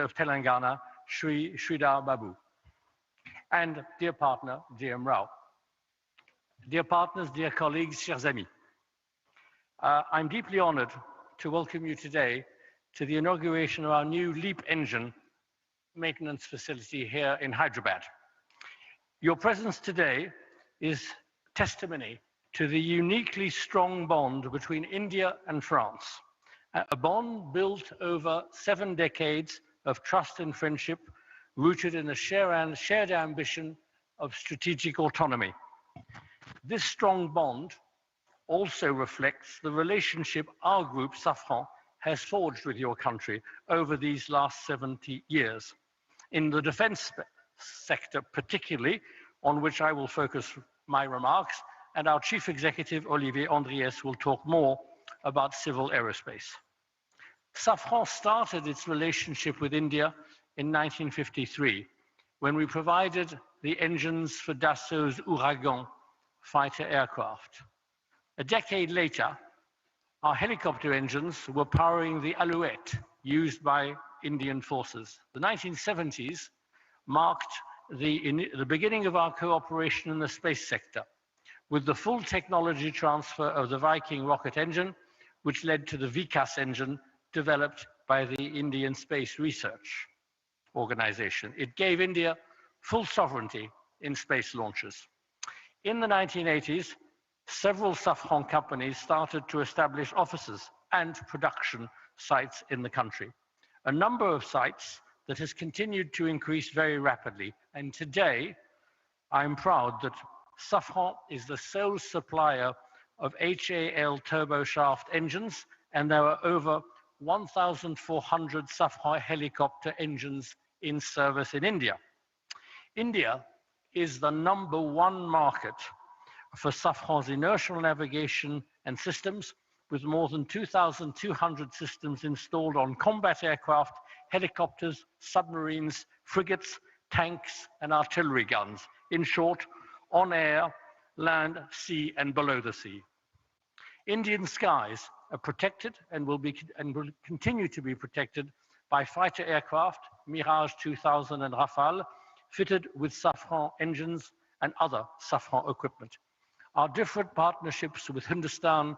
of Telangana, Sridhar Babu, and dear partner, GM Rao. Dear partners, dear colleagues, chers amis, I'm deeply honored to welcome you today to the inauguration of our new LEAP engine maintenance facility here in Hyderabad. Your presence today is testimony to the uniquely strong bond between India and France, a bond built over 7 decades of trust and friendship, rooted in a shared ambition of strategic autonomy. This strong bond also reflects the relationship our group, Safran, has forged with your country over these last 70 years. In the defense sector particularly, on which I will focus my remarks, and our Chief Executive, Olivier Andriès, will talk more about civil aerospace. Safran started its relationship with India in 1953, when we provided the engines for Dassault's Ouragan fighter aircraft. A decade later, our helicopter engines were powering the Alouette used by Indian forces. The 1970s marked the beginning of our cooperation in the space sector, with the full technology transfer of the Viking rocket engine, which led to the Vikas engine developed by the Indian Space Research Organization. It gave India full sovereignty in space launches. In the 1980s, several Safran companies started to establish offices and production sites in the country. A number of sites that has continued to increase very rapidly. And today, I'm proud that Safran is the sole supplier of HAL turboshaft engines, and there are over 1,400 Safran helicopter engines in service in India. India is the #1 market for Safran's inertial navigation and systems, with more than 2,200 systems installed on combat aircraft, helicopters, submarines, frigates, tanks, and artillery guns. In short, on air, land, sea, and below the sea. Indian skies are protected and will continue to be protected by fighter aircraft, Mirage 2000 and Rafale, fitted with Safran engines and other Safran equipment. Our different partnerships with Hindustan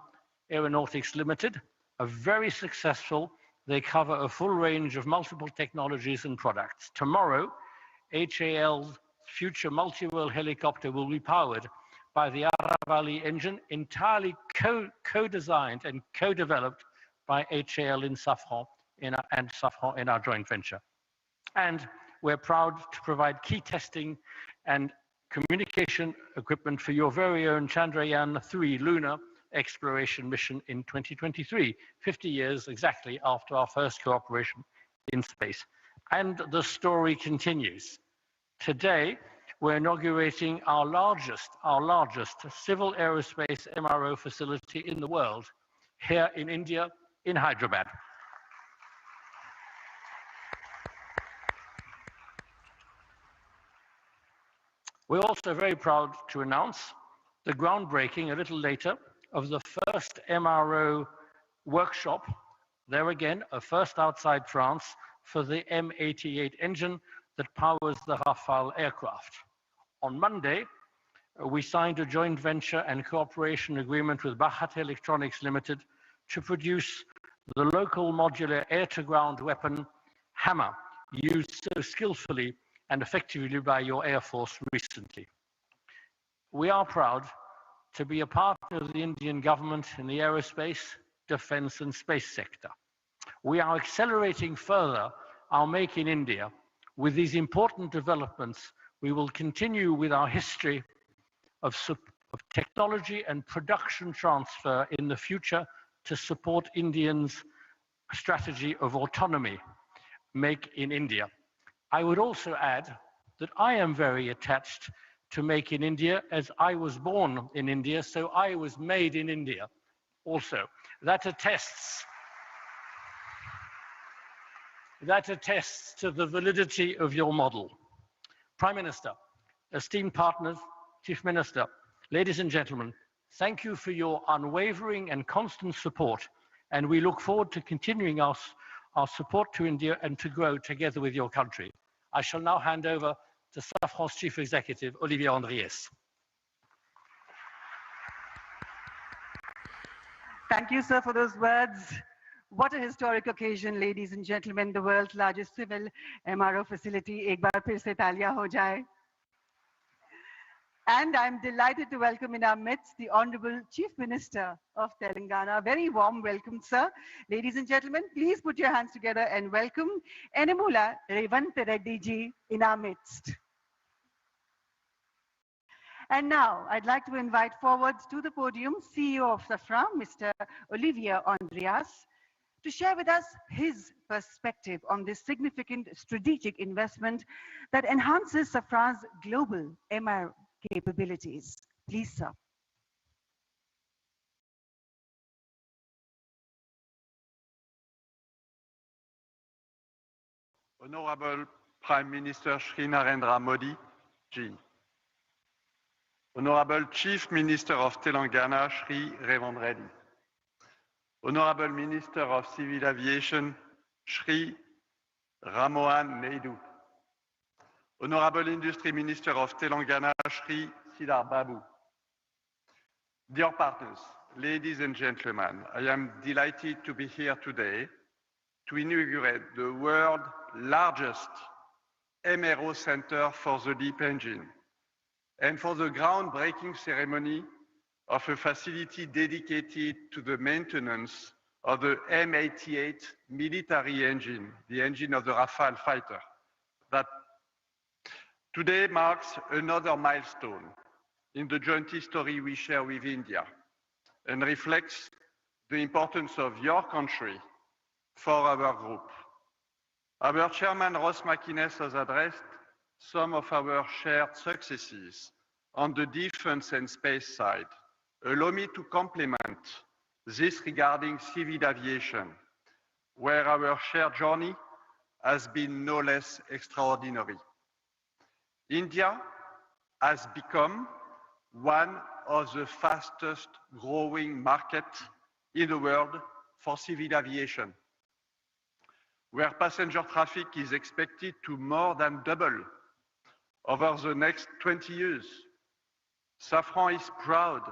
Aeronautics Limited are very successful. They cover a full range of multiple technologies and products. Tomorrow, HAL's future multi-role helicopter will be powered by the Aravali engine, entirely co-designed and co-developed by HAL and Safran in our joint venture. And we're proud to provide key testing and communication equipment for your very own Chandrayaan-3 lunar exploration mission in 2023, 50 years exactly after our first cooperation in space. And the story continues. Today, we're inaugurating our largest civil aerospace MRO facility in the world, here in India, in Hyderabad. We're also very proud to announce the groundbreaking a little later of the first MRO workshop, there again, a first outside France, for the M88 engine that powers the Rafale aircraft. On Monday, we signed a joint venture and cooperation agreement with Bharat Electronics Limited to produce the local modular air-to-ground weapon Hammer, used so skillfully and effectively by your Air Force recently. We are proud to be a partner of the Indian government in the aerospace, defense, and space sector. We are accelerating further our Make in India. With these important developments, we will continue with our history of technology and production transfer in the future to support Indians' strategy of autonomy, Make in India. I would also add that I am very attached to Make in India, as I was born in India, so I was made in India also. That attests to the validity of your model. Prime Minister, esteemed partners, Chief Minister, ladies and gentlemen, thank you for your unwavering and constant support, and we look forward to continuing our our support to India and to grow together with your country. I shall now hand over to Safran's Chief Executive, Olivier Andriès. Thank you, sir, for those words. What a historic occasion, ladies and gentlemen. The world's largest civil MRO facility. Ek baar phir se taaliyan ho jaye. And I'm delighted to welcome in our midst the Honorable Chief Minister of Telangana. Very warm welcome, sir. Ladies and gentlemen, please put your hands together and welcome Enamula Revant Reddy ji in our midst. And now, I'd like to invite forward to the podium CEO of Safran, Mr. Olivier Andriès, to share with us his perspective on this significant strategic investment that enhances Safran's global MRO capabilities. Please, sir. Honorable Prime Minister Shri Narendra Modi ji, Honorable Chief Minister of Telangana Shri Revant Reddy, Honorable Minister of Civil Aviation Shri Ramohan Naidu, Honorable Industry Minister of Telangana Shri Sridhar Babu. Dear partners, ladies and gentlemen, I am delighted to be here today to inaugurate the world's largest MRO center for the LEAP engine and for the groundbreaking ceremony of a facility dedicated to the maintenance of the M88 military engine, the engine of the Rafale fighter. That today marks another milestone in the joint history we share with India and reflects the importance of your country for our group. Our chairman, Ross McInnes, has addressed some of our shared successes on the defense and space side. Allow me to complement this regarding civil aviation, where our shared journey has been no less extraordinary. India has become one of the fastest growing markets in the world for civil aviation, where passenger traffic is expected to more than double over the next 20 years. Safran is proud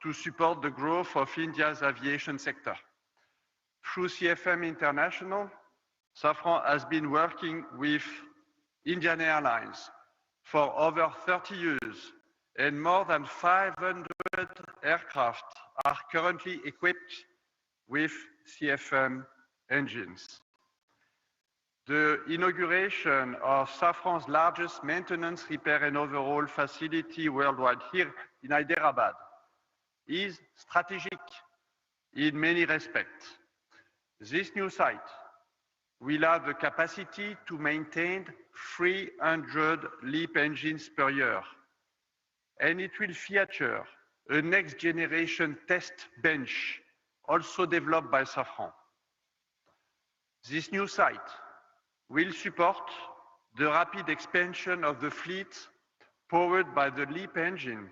to support the growth of India's aviation sector. Through CFM International, Safran has been working with Indian Airlines for over 30 years, and more than 500 aircraft are currently equipped with CFM engines. The inauguration of Safran's largest maintenance, repair and overhaul facility worldwide here in Hyderabad is strategic in many respects. This new site will have the capacity to maintain 300 LEAP engines per year, and it will feature a next generation test bench also developed by Safran. This new site will support the rapid expansion of the fleet powered by the LEAP engine,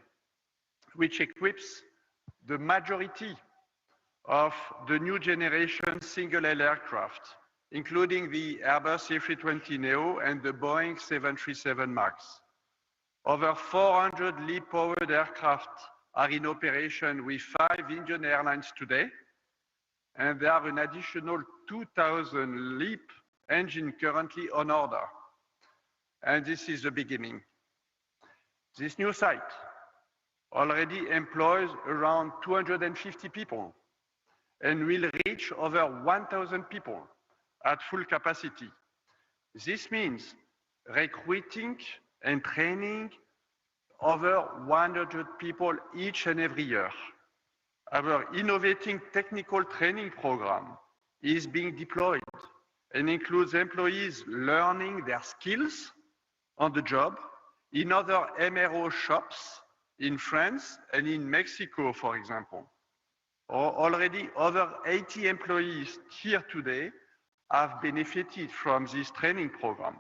which equips the majority of the new generation single-aisle aircraft, including the Airbus A320neo and the Boeing 737 MAX. Over 400 LEAP-powered aircraft are in operation with 5 Indian airlines today, and there are an additional 2,000 LEAP engines currently on order. And this is the beginning. This new site already employs around 250 people and will reach over 1,000 people at full capacity. This means recruiting and training over 100 people each and every year. Our innovating technical training program is being deployed and includes employees learning their skills on the job in other MRO shops in France and in Mexico, for example. Already over 80 employees here today have benefited from this training program.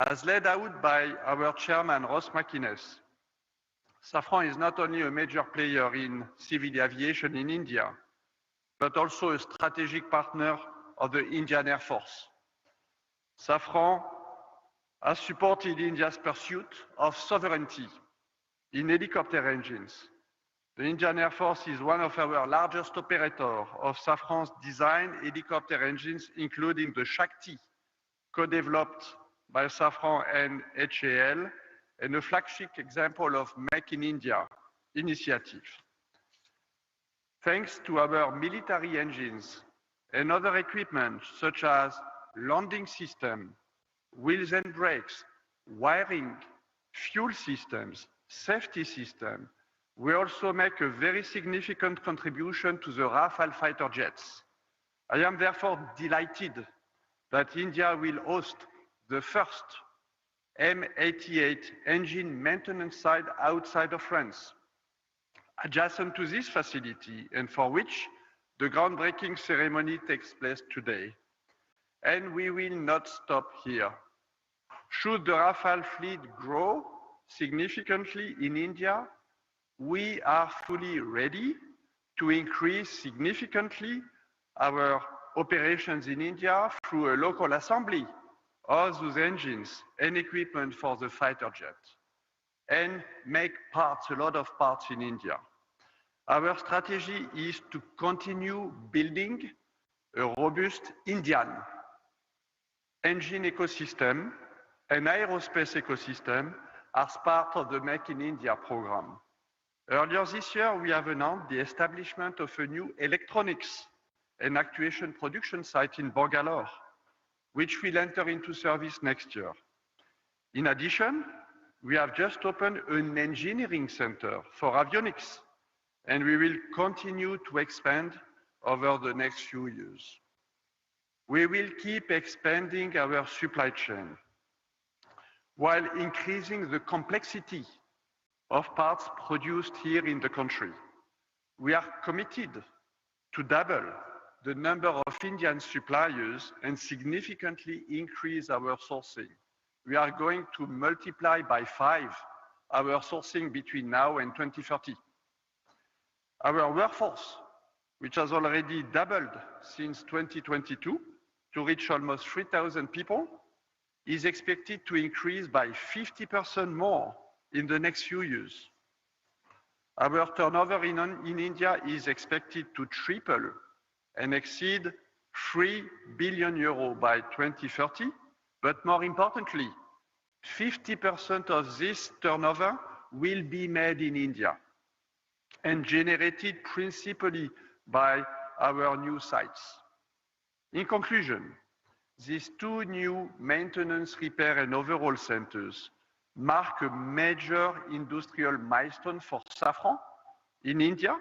As laid out by our chairman, Ross McInnes, Safran is not only a major player in civil aviation in India, but also a strategic partner of the Indian Air Force. Safran has supported India's pursuit of sovereignty in helicopter engines. The Indian Air Force is one of our largest operators of Safran's design helicopter engines, including the Shakti, co-developed by Safran and HAL, and a flagship example of Make in India initiative. Thanks to our military engines and other equipment such as landing system, wheels and brakes, wiring, fuel systems, safety system, we also make a very significant contribution to the Rafale fighter jets. I am therefore delighted that India will host the first M88 engine maintenance site outside of France, adjacent to this facility, and for which the groundbreaking ceremony takes place today. And we will not stop here. Should the Rafale fleet grow significantly in India, we are fully ready to increase significantly our operations in India through a local assembly of those engines and equipment for the fighter jet, and make parts, a lot of parts in India. Our strategy is to continue building a robust Indian engine ecosystem and aerospace ecosystem as part of the Make in India program. Earlier this year, we have announced the establishment of a new electronics and actuation production site in Bangalore, which will enter into service next year. In addition, we have just opened an engineering center for avionics, and we will continue to expand over the next few years. We will keep expanding our supply chain while increasing the complexity of parts produced here in the country. We are committed to double the number of Indian suppliers and significantly increase our sourcing. We are going to multiply by 5 our sourcing between now and 2030. Our workforce, which has already doubled since 2022 to reach almost 3,000 people, is expected to increase by 50% more in the next few years. Our turnover in India is expected to triple and exceed 3 billion euros by 2030, but more importantly, 50% of this turnover will be made in India and generated principally by our new sites. In conclusion, these 2 new maintenance, repair, and overhaul centers mark a major industrial milestone for Safran in India,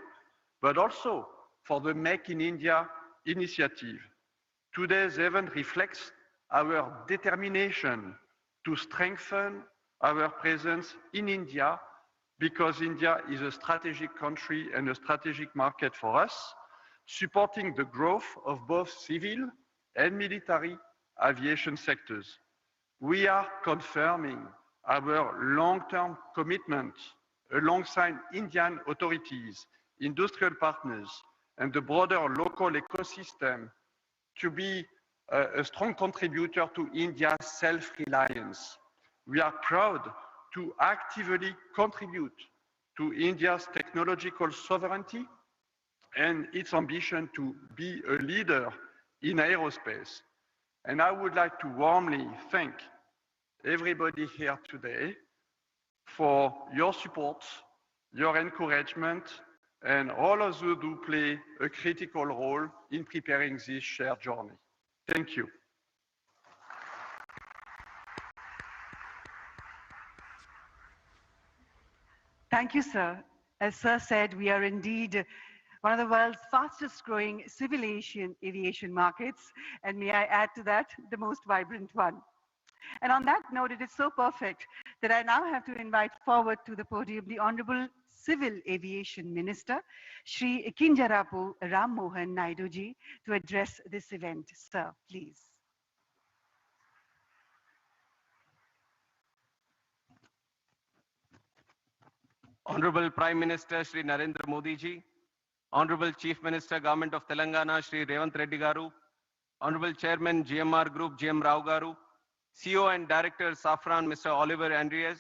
but also for the Make in India initiative. Today's event reflects our determination to strengthen our presence in India, because India is a strategic country and a strategic market for us, supporting the growth of both civil and military aviation sectors. We are confirming our long-term commitment alongside Indian authorities, industrial partners, and the broader local ecosystem to be a strong contributor to India's self-reliance. We are proud to actively contribute to India's technological sovereignty and its ambition to be a leader in aerospace. And I would like to warmly thank everybody here today for your support, your encouragement, and all of you do play a critical role in preparing this shared journey. Thank you. Thank you, sir. As sir said, we are indeed one of the world's fastest growing civil aviation markets, and may I add to that, the most vibrant one. And on that note, it is so perfect that I now have to invite forward to the podium the Honorable Civil Aviation Minister, Shri Kinjarapu Ram Mohan Naidu ji, to address this event. Sir, please. Honorable Prime Minister Shri Narendra Modi ji, Honorable Chief Minister, Government of Telangana Shri Revanth Reddy Garu, Honorable Chairman, GMR Group, GM Rao Garu, CEO and Director, Safran, Mr. Oliver Andreas,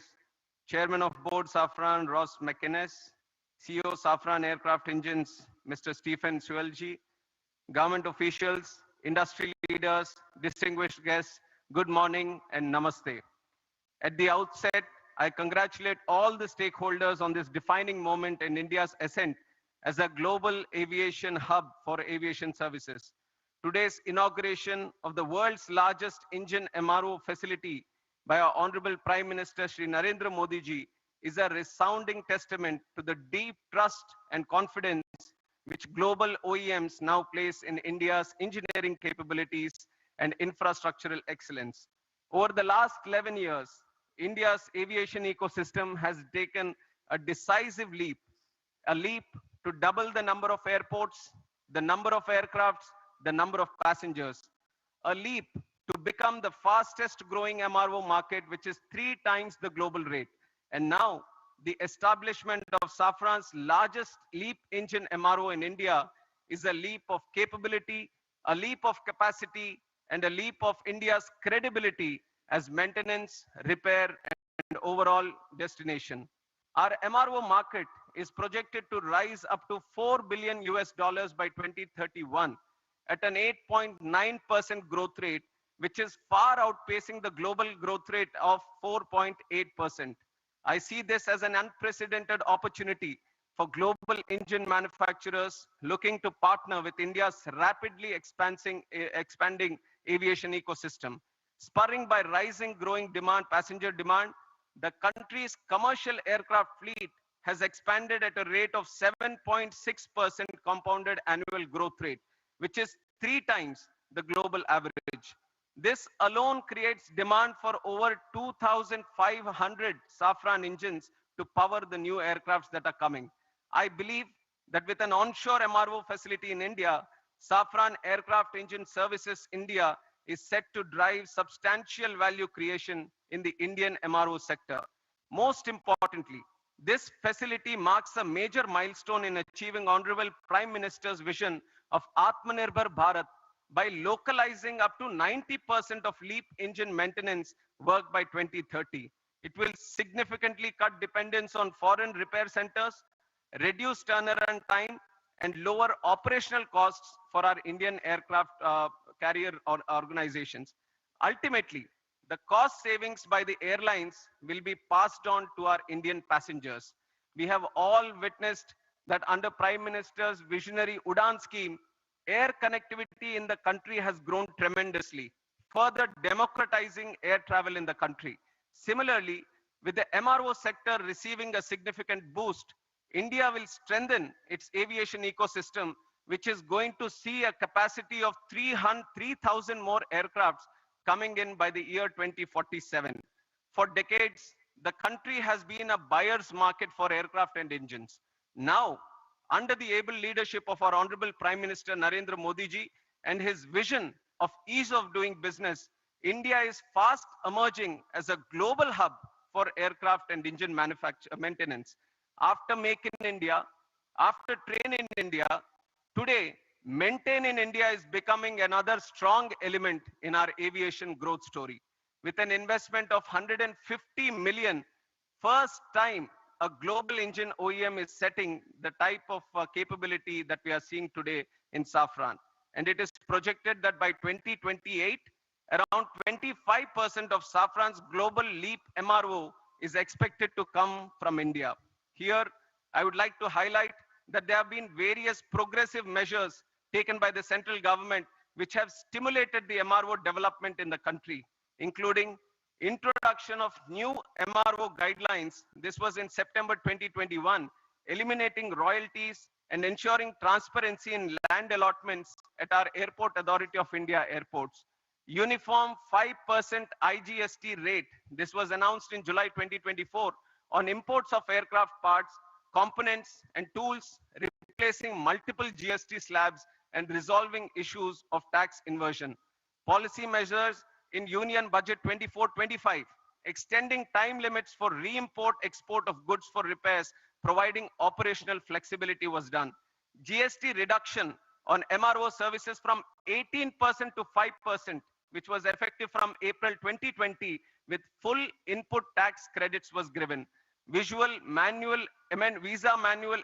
Chairman of Board, Safran, Ross McInnes, CEO, Safran Aircraft Engines, Mr. Stephen Suelji, government officials, industry leaders, distinguished guests, good morning and namaste. At the outset, I congratulate all the stakeholders on this defining moment in India's ascent as a global aviation hub for aviation services. Today's inauguration of the world's largest engine MRO facility by our Honorable Prime Minister Shri Narendra Modi ji is a resounding testament to the deep trust and confidence which global OEMs now place in India's engineering capabilities and infrastructural excellence. Over the last 11 years, India's aviation ecosystem has taken a decisive leap, a leap to double the number of airports, the number of aircrafts, the number of passengers, a leap to become the fastest growing MRO market, which is 3 times the global rate. And now, the establishment of Safran's largest LEAP engine MRO in India is a leap of capability, a leap of capacity, and a leap of India's credibility as maintenance, repair, and overall destination. Our MRO market is projected to rise up to $4 billion by 2031 at an 8.9% growth rate, which is far outpacing the global growth rate of 4.8%. I see this as an unprecedented opportunity for global engine manufacturers looking to partner with India's rapidly expanding aviation ecosystem. Spurring by rising growing demand, passenger demand, the country's commercial aircraft fleet has expanded at a rate of 7.6% compounded annual growth rate, which is 3 times the global average. This alone creates demand for over 2,500 Safran engines to power the new aircrafts that are coming. I believe that with an onshore MRO facility in India, Safran Aircraft Engine Services India is set to drive substantial value creation in the Indian MRO sector. Most importantly, this facility marks a major milestone in achieving Honorable Prime Minister's vision of Atmanirbhar Bharat by localizing up to 90% of LEAP engine maintenance work by 2030. It will significantly cut dependence on foreign repair centers, reduce turnaround time, and lower operational costs for our Indian aircraft carrier organizations. Ultimately, the cost savings by the airlines will be passed on to our Indian passengers. We have all witnessed that under Prime Minister's visionary UDAN scheme, air connectivity in the country has grown tremendously, further democratizing air travel in the country. Similarly, with the MRO sector receiving a significant boost, India will strengthen its aviation ecosystem, which is going to see a capacity of 3,000 more aircrafts coming in by the year 2047. For decades, the country has been a buyer's market for aircraft and engines. Now, under the able leadership of our Honorable Prime Minister Narendra Modi ji and his vision of ease of doing business, India is fast emerging as a global hub for aircraft and engine maintenance. After Make in India, after Train in India, today, Maintain in India is becoming another strong element in our aviation growth story. With an investment of 150 million, first time a global engine OEM is setting the type of capability that we are seeing today in Safran. And it is projected that by 2028, around 25% of Safran's global LEAP MRO is expected to come from India. Here, I would like to highlight that there have been various progressive measures taken by the central government which have stimulated the MRO development in the country, including introduction of new MRO guidelines. This was in September 2021, eliminating royalties and ensuring transparency in land allotments at our Airport Authority of India airports. Uniform 5% IGST rate. This was announced in July 2024 on imports of aircraft parts, components, and tools, replacing multiple GST slabs and resolving issues of tax inversion. Policy measures in Union Budget 24-25, extending time limits for re-import export of goods for repairs, providing operational flexibility was done. GST reduction on MRO services from 18% to 5%, which was effective from April 2020, with full input tax credits was given. Visa manual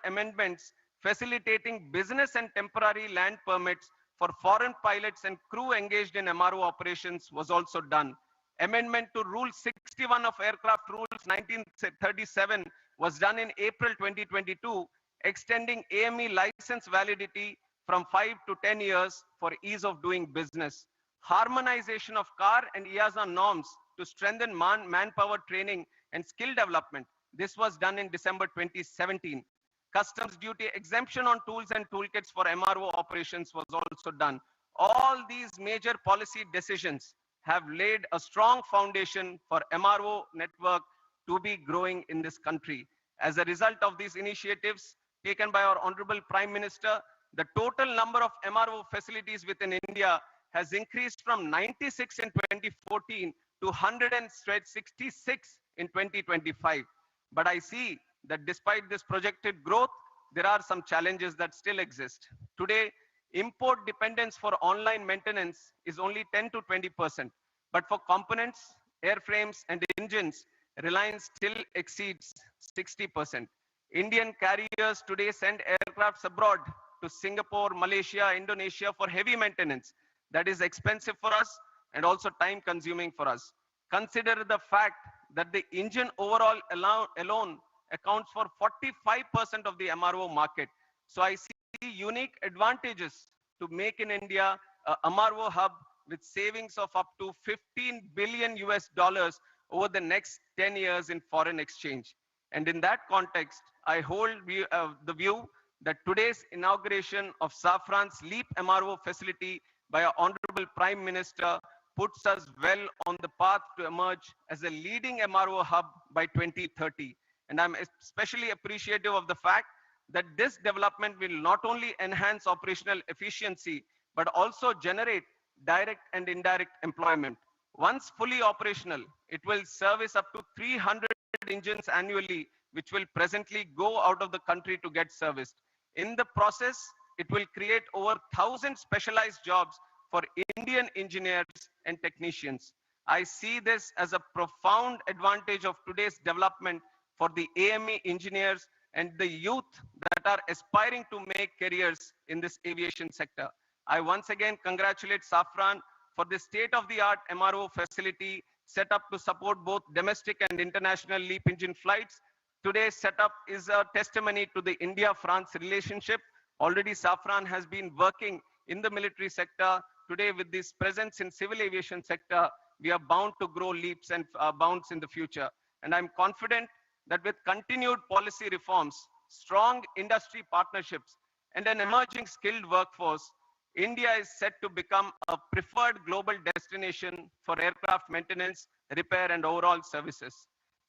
amendments facilitating business and temporary land permits for foreign pilots and crew engaged in MRO operations was also done. Amendment to Rule 61 of Aircraft Rules 1937 was done in April 2022, extending AME license validity from 5 to 10 years for ease of doing business. Harmonization of CAR and EASA norms to strengthen manpower training and skill development. This was done in December 2017. Customs duty exemption on tools and toolkits for MRO operations was also done. All these major policy decisions have laid a strong foundation for MRO network to be growing in this country. As a result of these initiatives taken by our Honorable Prime Minister, the total number of MRO facilities within India has increased from 96 in 2014 to 166 in 2025. But I see that despite this projected growth, there are some challenges that still exist. Today, import dependence for online maintenance is only 10 to 20%. But for components, airframes, and engines, reliance still exceeds 60%. Indian carriers today send aircrafts abroad to Singapore, Malaysia, Indonesia for heavy maintenance. That is expensive for us and also time consuming for us. Consider the fact that the engine overall alone accounts for 45% of the MRO market. So I see unique advantages to make in India a MRO hub with savings of up to 15 billion US dollars over the next 10 years in foreign exchange. And in that context, I hold the view that today's inauguration of Safran's LEAP MRO facility by our Honorable Prime Minister puts us well on the path to emerge as a leading MRO hub by 2030. And I'm especially appreciative of the fact that this development will not only enhance operational efficiency, but also generate direct and indirect employment. Once fully operational, it will service up to 300 engines annually, which will presently go out of the country to get serviced. In the process, it will create over 1,000 specialized jobs for Indian engineers and technicians. I see this as a profound advantage of today's development for the AME engineers and the youth that are aspiring to make careers in this aviation sector. I once again congratulate Safran for the state-of-the-art MRO facility set up to support both domestic and international LEAP engine flights. Today's setup is a testimony to the India-France relationship. Already Safran has been working in the military sector. Today, with this presence in civil aviation sector, we are bound to grow leaps and bounds in the future. And I'm confident that with continued policy reforms, strong industry partnerships, and an emerging skilled workforce, India is set to become a preferred global destination for aircraft maintenance, repair, and overall services.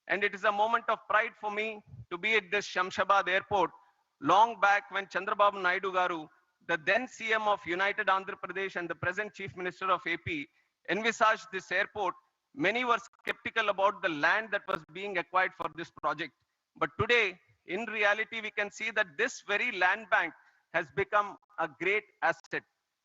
And it is a moment of pride for me to be at this Shamshabad airport long back when Chandrababu Naidu Garu, the then CM of United Andhra Pradesh and the present Chief Minister of AP, envisaged this airport. Many were skeptical about the land that was being acquired for this project. But today, in reality, we can see that this very land bank has become a great asset.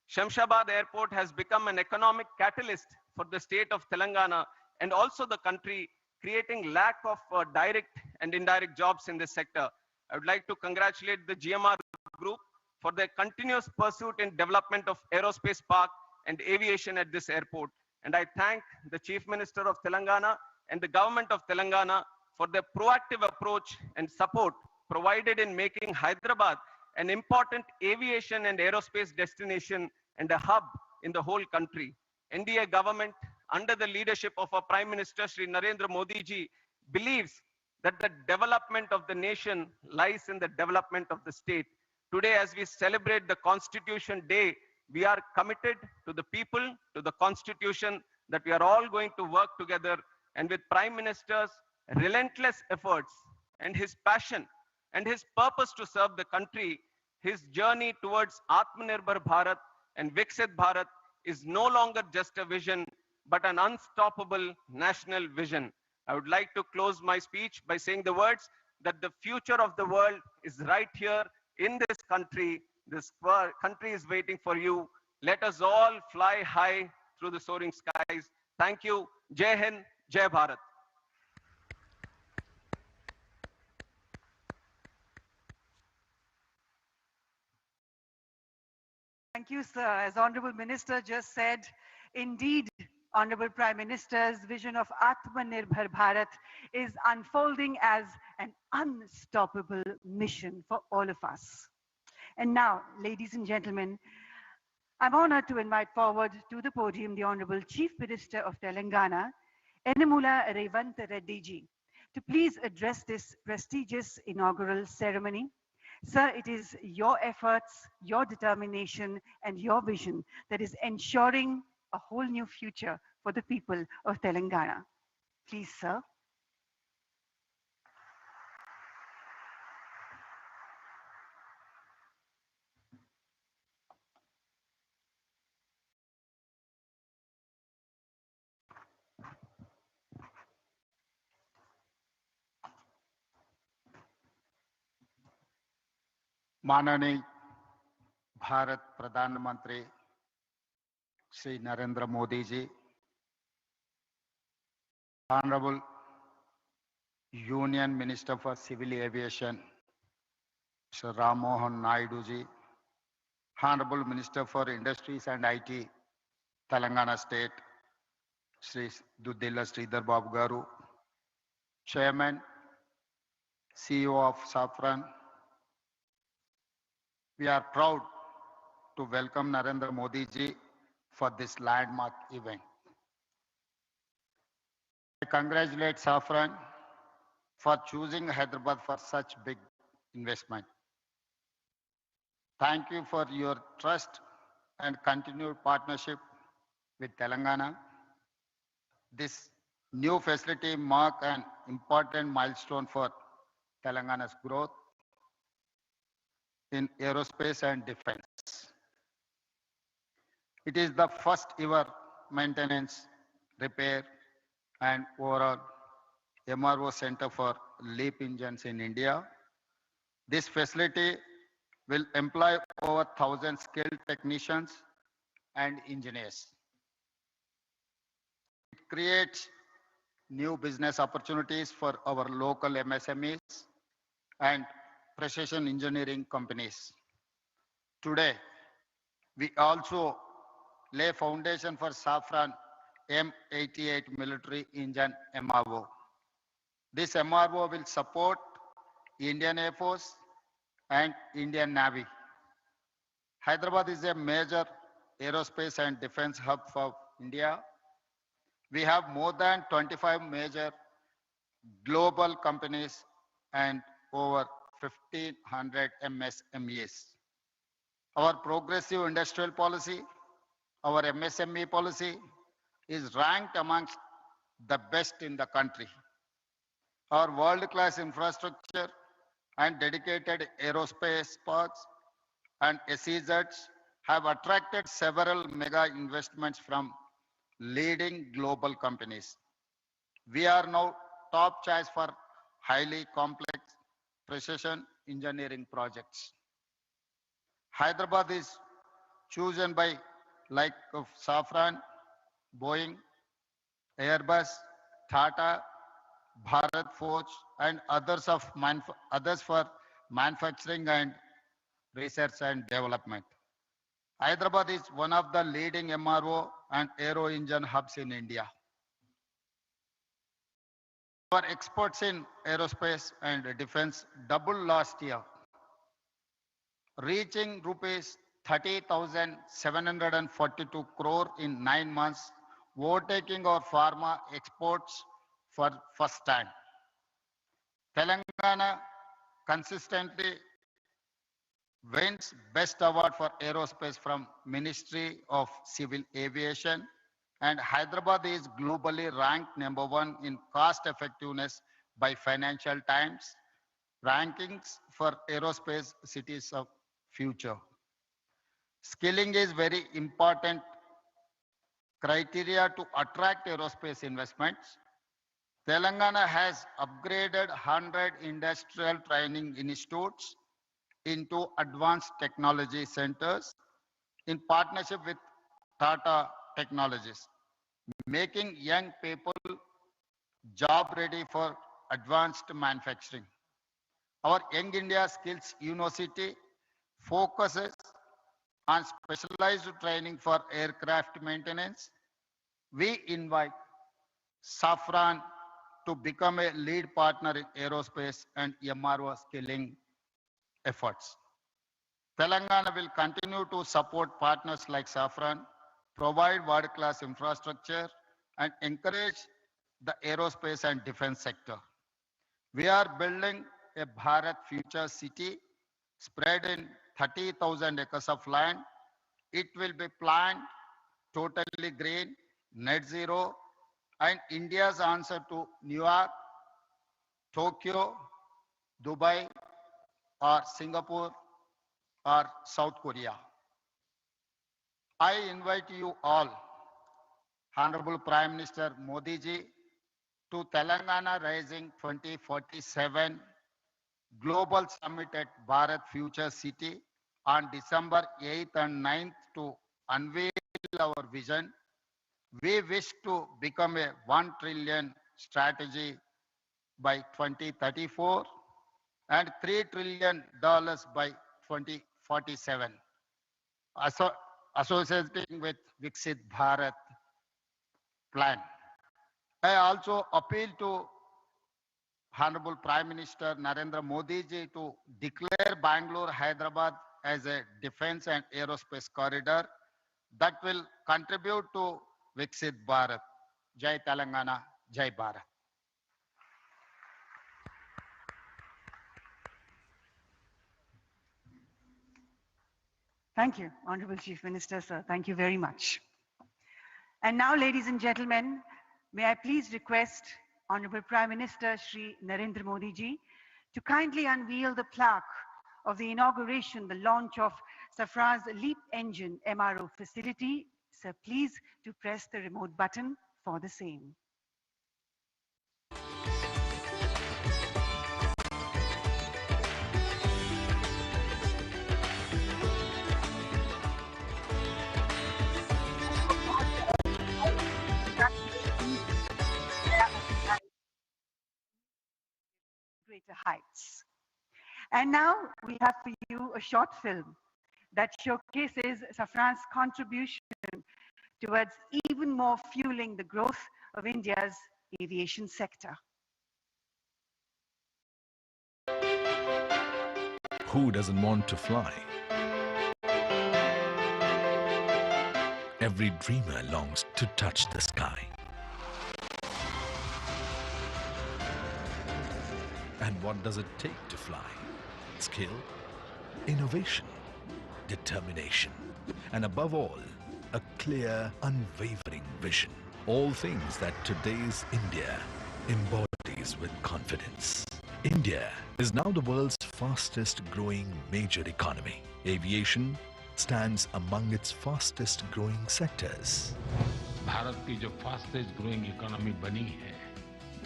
Shamshabad Airport has become an economic catalyst for the state of Telangana and also the country, creating lack of direct and indirect jobs in this sector. I would like to congratulate the GMR Group for their continuous pursuit in development of aerospace park and aviation at this airport. And I thank the Chief Minister of Telangana and the government of Telangana for their proactive approach and support provided in making Hyderabad an important aviation and aerospace destination and a hub in the whole country. NDA government, under the leadership of our Prime Minister, Shri Narendra Modi ji, believes that the development of the nation lies in the development of the state. Today, as we celebrate the Constitution Day, we are committed to the people, to the Constitution, that we are all going to work together. And with Prime Minister's relentless efforts and his passion and his purpose to serve the country, his journey towards Atmanirbhar Bharat and Viksit Bharat is no longer just a vision, but an unstoppable national vision. I would like to close my speech by saying the words that the future of the world is right here in this country, This country is waiting for you. Let us all fly high through the soaring skies. Thank you. Jai Hind, Jai Bharat. Thank you, sir. As Honorable Minister just said, indeed, Honorable Prime Minister's vision of Atmanirbhar Bharat is unfolding as an unstoppable mission for all of us. And now, ladies and gentlemen, I'm honored to invite forward to the podium the Honorable Chief Minister of Telangana, Enamula Revant Reddy ji, to please address this prestigious inaugural ceremony. Sir, it is your efforts, your determination, and your vision that is ensuring a whole new future for the people of Telangana. Please, sir. माननीय भारत प्रधानमंत्री Shri Narendra Modi ji, Honorable Union Minister for Civil Aviation, Sir Ram Mohan Naidu ji, Honorable Minister for Industries and IT, Telangana State, Sri Duddilla Sridhar Babu Garu, Chairman, CEO of Safran. We are proud to welcome Narendra Modi ji for this landmark event. I congratulate Safran for choosing Hyderabad for such big investment. Thank you for your trust and continued partnership with Telangana. This new facility marks an important milestone for Telangana's growth in aerospace and defense. It is the first ever maintenance, repair, and overall MRO center for LEAP engines in India. This facility will employ over 1,000 skilled technicians and engineers. It creates new business opportunities for our local MSMEs and precision engineering companies. Today, we also lay foundation for Safran M88 military engine MRO. This MRO will support Indian Air Force and Indian Navy. Hyderabad is a major aerospace and defense hub for India. We have more than 25 major global companies and over 1,500 MSMEs. Our progressive industrial policy, our MSME policy is ranked amongst the best in the country. Our world-class infrastructure and dedicated aerospace parks and SEZs have attracted several mega investments from leading global companies. We are now top choice for highly complex precision engineering projects. Hyderabad is chosen by like of Safran, Boeing, Airbus, Tata, Bharat Forge, and others for manufacturing and research and development. Hyderabad is one of the leading MRO and aero engine hubs in India. Our exports in aerospace and defense doubled last year, reaching rupees 30,742 crore in 9 months, overtaking our pharma exports for first time. Telangana consistently wins Best Award for Aerospace from Ministry of Civil Aviation, and Hyderabad is globally ranked #1 in cost effectiveness by Financial Times rankings for aerospace cities of future. Skilling is very important criteria to attract aerospace investments. Telangana has upgraded 100 industrial training institutes into advanced technology centers in partnership with Tata Technologies, making young people job ready for advanced manufacturing. Our Young India Skills University focuses on specialized training for aircraft maintenance. We invite Safran to become a lead partner in aerospace and MRO skilling efforts. Telangana will continue to support partners like Safran, provide world-class infrastructure, and encourage the aerospace and defense sector. We are building a Bharat Future City spread in 30,000 acres of land. It will be planned totally green, net zero, and India's answer to New York, Tokyo, Dubai, or Singapore, or South Korea. I invite you all, Honorable Prime Minister Modi ji, to Telangana Rising 2047 Global Summit at Bharat Future City on December 8th and 9th to unveil our vision. We wish to become a $1 trillion strategy by 2034 and $3 trillion by 2047. Associating with Viksit Bharat plan. I also appeal to Honorable Prime Minister Narendra Modi ji to declare Bangalore, Hyderabad as a defense and aerospace corridor that will contribute to Viksit Bharat. Jai Telangana, Jai Bharat. Thank you, Honorable Chief Minister, sir. Thank you very much. And now, ladies and gentlemen, may I please request Honorable Prime Minister Shri Narendra Modi ji to kindly unveil the plaque of the inauguration, the launch of Safran's LEAP engine MRO facility. Sir, please to press the remote button for the same. Greater heights. And now we have for you a short film that showcases Safran's contribution towards even more fueling the growth of India's aviation sector. Who doesn't want to fly? Every dreamer longs to touch the sky. And what does it take to fly? Skill, innovation, determination, and above all, a clear, unwavering vision. All things that today's India embodies with confidence. India is now the world's fastest growing major economy. Aviation stands among its fastest growing sectors. Bharat की जो fastest growing economy बनी है,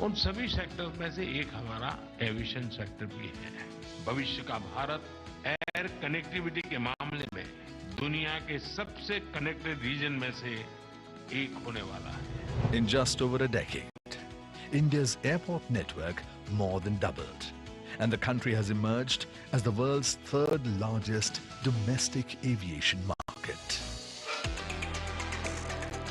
उन सभी sector में से एक हमारा एविएशन सेक्टर भी है। भविष्य का भारत एयर कनेक्टिविटी के मामले में दुनिया के सबसे कनेक्टेड रीजन में से एक होने वाला है। In just over a decade, India's airport network more than doubled, and the country has emerged as the world's third largest domestic aviation market.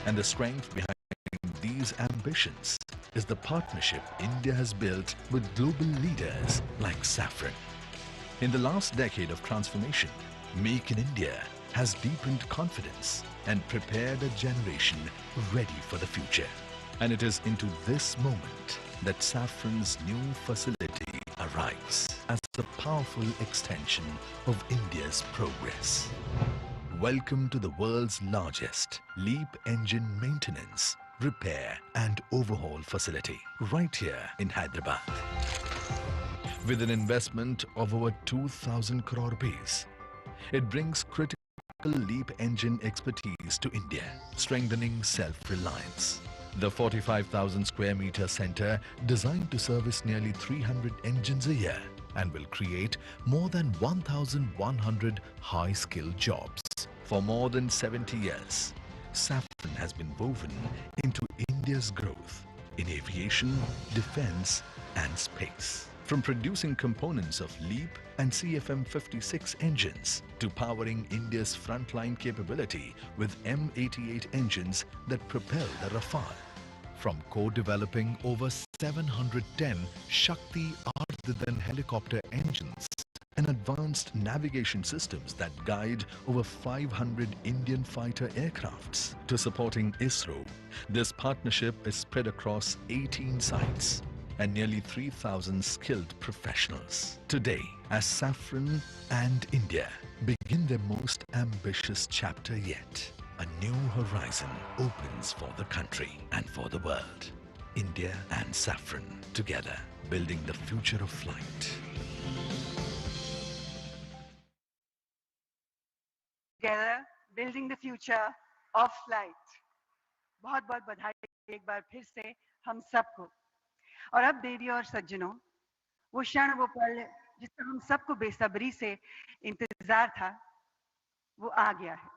And the strength behind these ambitions is the partnership India has built with global leaders like Safran. In the last decade of transformation, Make in India has deepened confidence and prepared a generation ready for the future. And it is into this moment that Safran's new facility arrives as a powerful extension of India's progress. Welcome to the world's largest LEAP engine maintenance, repair and overhaul facility right here in Hyderabad. With an investment of over 2,000 crore rupees, it brings critical LEAP engine expertise to India, strengthening self-reliance. The 45,000 square meter center, designed to service nearly 300 engines a year, and will create more than 1,100 high-skilled jobs. For more than 70 years, Safran has been woven into India's growth in aviation, defense and space. From producing components of LEAP and CFM56 engines to powering India's frontline capability with M88 engines that propel the Rafale. From co-developing over 710 Shakti Ardhan helicopter engines and advanced navigation systems that guide over 500 Indian fighter aircrafts to supporting ISRO, this partnership is spread across 18 sites and nearly 3,000 skilled professionals. Today, as Safran and India begin their most ambitious chapter yet, a new horizon opens for the country and for the world. India and Safran together, building the future of flight. Together, building the future of flight. बहुत बहुत बधाई एक बार फिर से हम सबको। और अब देवी और सज्जनों, वो क्षण वो पल जिसका हम सबको बेसब्री से इंतजार था, वो आ गया है।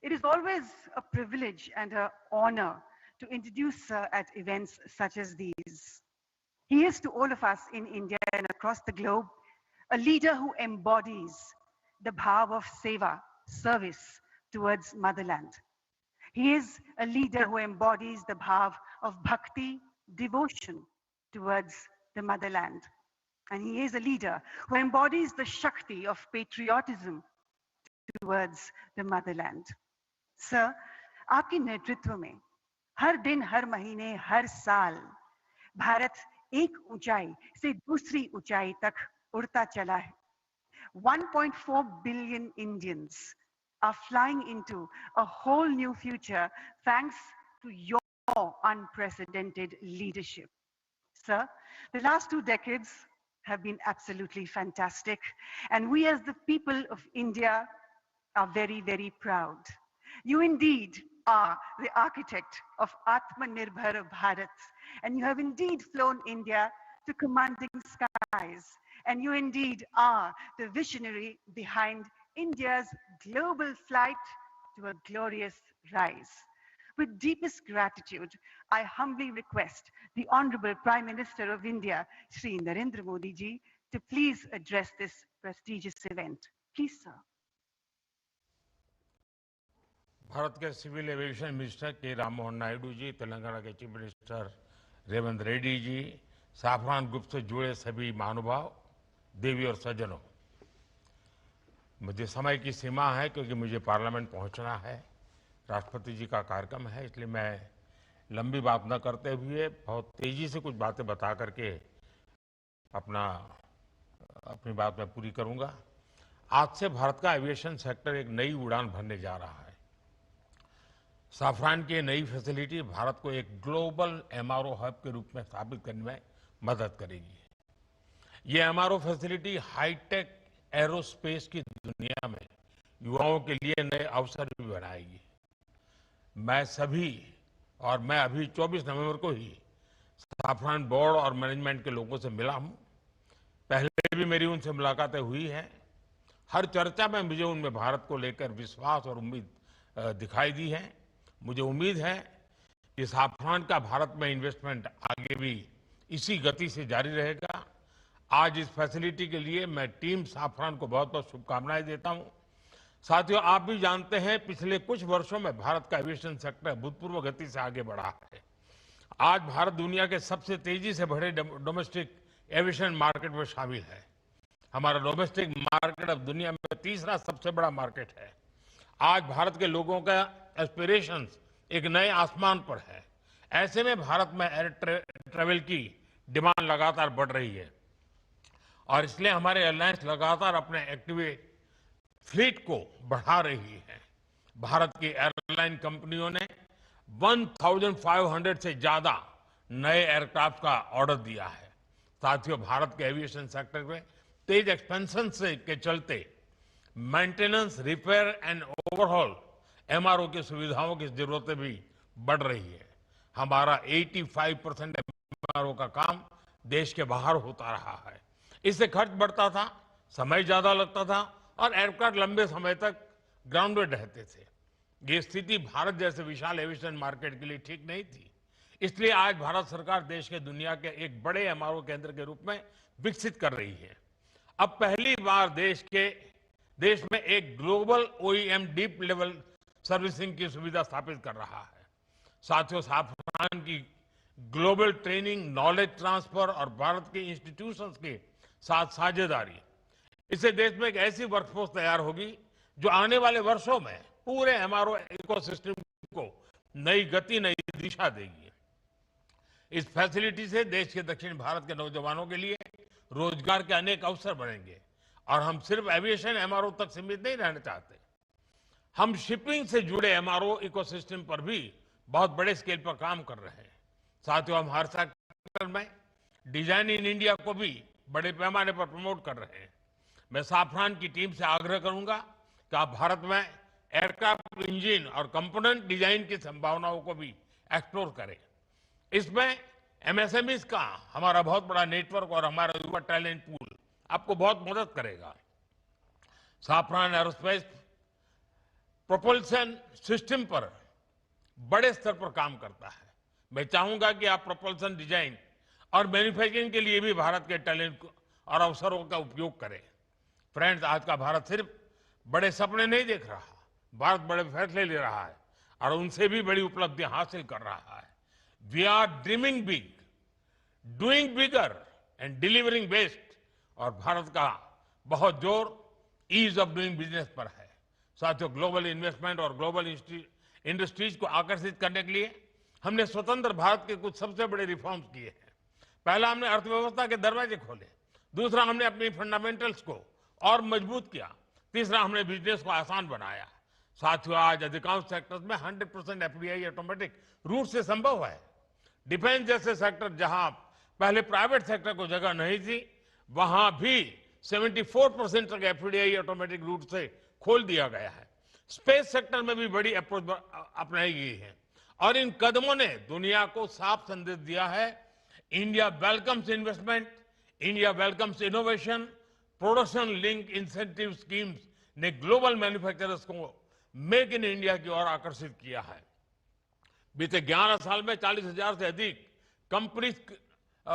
It is always a privilege and an honor to introduce Sir at events such as these. He is to all of us in India and across the globe a leader who embodies the bhav of seva, service towards motherland. He is a leader who embodies the bhav of bhakti, devotion towards the motherland. And he is a leader who embodies the shakti of patriotism towards the motherland. Sir, आपके नेतृत्व में हर दिन, हर महीने, हर साल भारत एक ऊंचाई से दूसरी ऊंचाई तक उड़ता चला है. 1.4 billion Indians are flying into a whole new future thanks to your unprecedented leadership. Sir, the last 2 decades have been absolutely fantastic, and we as the people of India are very, very proud. You indeed are the architect of Atmanirbhar Bharat, and you have indeed flown India to commanding skies, and you indeed are the visionary behind India's global flight to a glorious rise. With deepest gratitude, I humbly request the Honorable Prime Minister of India, Shri Narendra Modi ji, to please address this prestigious event. Please, sir. Bharat के civil aviation minister के राम मोहन नायडू जी, तेलंगाना के chief minister Revanth Reddy ji, Safran group से जुड़े सभी महानुभाव, देवी और सज्जनों, मुझे समय की सीमा है क्योंकि मुझे पार्लियामेंट पहुंचना है, राष्ट्रपति जी का कार्यक्रम है, इसलिए मैं लंबी बात न करते हुए बहुत तेजी से कुछ बातें बता करके अपनी बात मैं पूरी करूंगा। आज से भारत का एविएशन सेक्टर एक नई उड़ान भरने जा रहा है। साफरान की नई फैसिलिटी भारत को एक ग्लोबल एमआरओ हब के रूप में स्थापित करने में मदद करेगी। ये एमआरओ फैसिलिटी हाईटेक एरोस्पेस की दुनिया में युवाओं के लिए नए अवसर भी बनाएगी। मैं अभी 24 नवंबर को ही साफरान बोर्ड और मैनेजमेंट के लोगों से मिला हूं। पहले भी मेरी उनसे मुलाकातें हुई हैं। हर चर्चा में मुझे उनमें भारत को लेकर विश्वास और उम्मीद दिखाई दी है। मुझे उम्मीद है कि साफरान का भारत में इन्वेस्टमेंट आगे भी इसी गति से जारी रहेगा। आज इस फैसिलिटी के लिए मैं टीम साफरान को बहुत बहुत शुभकामनाएं देता हूं। साथियों, आप भी जानते हैं पिछले कुछ वर्षों में भारत का एविएशन सेक्टर भूतपूर्व गति से आगे बढ़ा है। आज भारत दुनिया के सबसे तेजी से बढ़े डोमेस्टिक एविएशन मार्केट में शामिल है। हमारा डोमेस्टिक मार्केट अब दुनिया में तीसरा सबसे बड़ा मार्केट है। आज भारत के लोगों का एस्पिरेशंस एक नए आसमान पर है। ऐसे में भारत में एयर ट्रेवल की डिमांड लगातार बढ़ रही है और इसलिए हमारे एयरलाइंस लगातार अपने एक्टिव फ्लीट को बढ़ा रही है। भारत की एयरलाइन कंपनियों ने 1500 से ज्यादा नए एयरक्राफ्ट का ऑर्डर दिया है। साथियों, भारत के एविएशन सेक्टर में तेज एक्सपेंशन के चलते maintenance, repair and overhaul MRO की सुविधाओं की जरूरतें भी बढ़ रही है। हमारा 85% एमआरओ का काम देश के बाहर होता रहा है। इससे खर्च बढ़ता था, समय ज्यादा लगता था और एयरक्राफ्ट लंबे समय तक ग्राउंडेड रहते थे। ये स्थिति भारत जैसे विशाल एविएशन मार्केट के लिए ठीक नहीं थी। इसलिए आज भारत सरकार देश के दुनिया के एक बड़े एमआरओ केंद्र के रूप में विकसित कर रही है। अब पहली बार देश में एक global OEM deep level servicing की सुविधा स्थापित कर रहा है। साथियों, साफरान की ग्लोबल ट्रेनिंग, नॉलेज ट्रांसफर और भारत के इंस्टीट्यूशंस के साथ साझेदारी, इससे देश में एक ऐसी वर्कफोर्स तैयार होगी जो आने वाले वर्षों में पूरे एमआरओ इकोसिस्टम को नई गति, नई दिशा देगी। इस फैसिलिटी से देश के दक्षिण भारत के नौजवानों के लिए रोजगार के अनेक अवसर बढ़ेंगे और हम सिर्फ एविएशन एमआरओ तक सीमित नहीं रहना चाहते। हम शिपिंग से जुड़े एमआरओ इकोसिस्टम पर भी बहुत बड़े स्केल पर काम कर रहे हैं। साथियों, हम हर सेक्टर में डिजाइन इन इंडिया को भी बड़े पैमाने पर प्रमोट कर रहे हैं। मैं साफरान की टीम से आग्रह करूंगा कि आप भारत में एयरक्राफ्ट इंजन और कंपोनेंट डिजाइन की संभावनाओं को भी एक्सप्लोर करें। इसमें एमएसएमईज का हमारा बहुत बड़ा नेटवर्क और हमारा युवा टैलेंट पूल आपको बहुत मदद करेगा। साफरान एरोस्पेस प्रोपल्शन सिस्टम पर बड़े स्तर पर काम करता है। मैं चाहूंगा कि आप प्रोपल्शन डिजाइन और मैन्युफैक्चरिंग के लिए भी भारत के टैलेंट और अवसरों का उपयोग करें। फ्रेंड्स, आज का भारत सिर्फ बड़े सपने नहीं देख रहा, भारत बड़े फैसले ले रहा है और उनसे भी बड़ी उपलब्धि हासिल कर रहा है। We are dreaming big, doing bigger and delivering best. और भारत का बहुत जोर ईज ऑफ डूइंग बिजनेस पर है। साथियों, ग्लोबल इन्वेस्टमेंट और ग्लोबल इंडस्ट्रीज को आकर्षित करने के लिए हमने स्वतंत्र भारत के कुछ सबसे बड़े रिफॉर्म्स किए हैं। पहला, हमने अर्थव्यवस्था के दरवाजे खोले। दूसरा, हमने अपनी फंडामेंटल्स को और मजबूत किया। तीसरा, हमने बिजनेस को आसान बनाया। साथियों, आज अधिकांश सेक्टर्स में 100% एफडीआई ऑटोमेटिक रूट से संभव है। डिफेंस जैसे सेक्टर जहां पहले प्राइवेट सेक्टर को जगह नहीं थी, वहां भी 74% तक एफडीआई ऑटोमेटिक रूट से खोल दिया गया है। स्पेस सेक्टर में भी बड़ी अप्रोच अपनाई गई है और इन कदमों ने दुनिया को साफ संदेश दिया है, India welcomes investment, India welcomes innovation. Production link incentive schemes ने ग्लोबल मैन्युफैक्चरर्स को मेक इन इंडिया की ओर आकर्षित किया है। बीते 11 साल में 40,000 से अधिक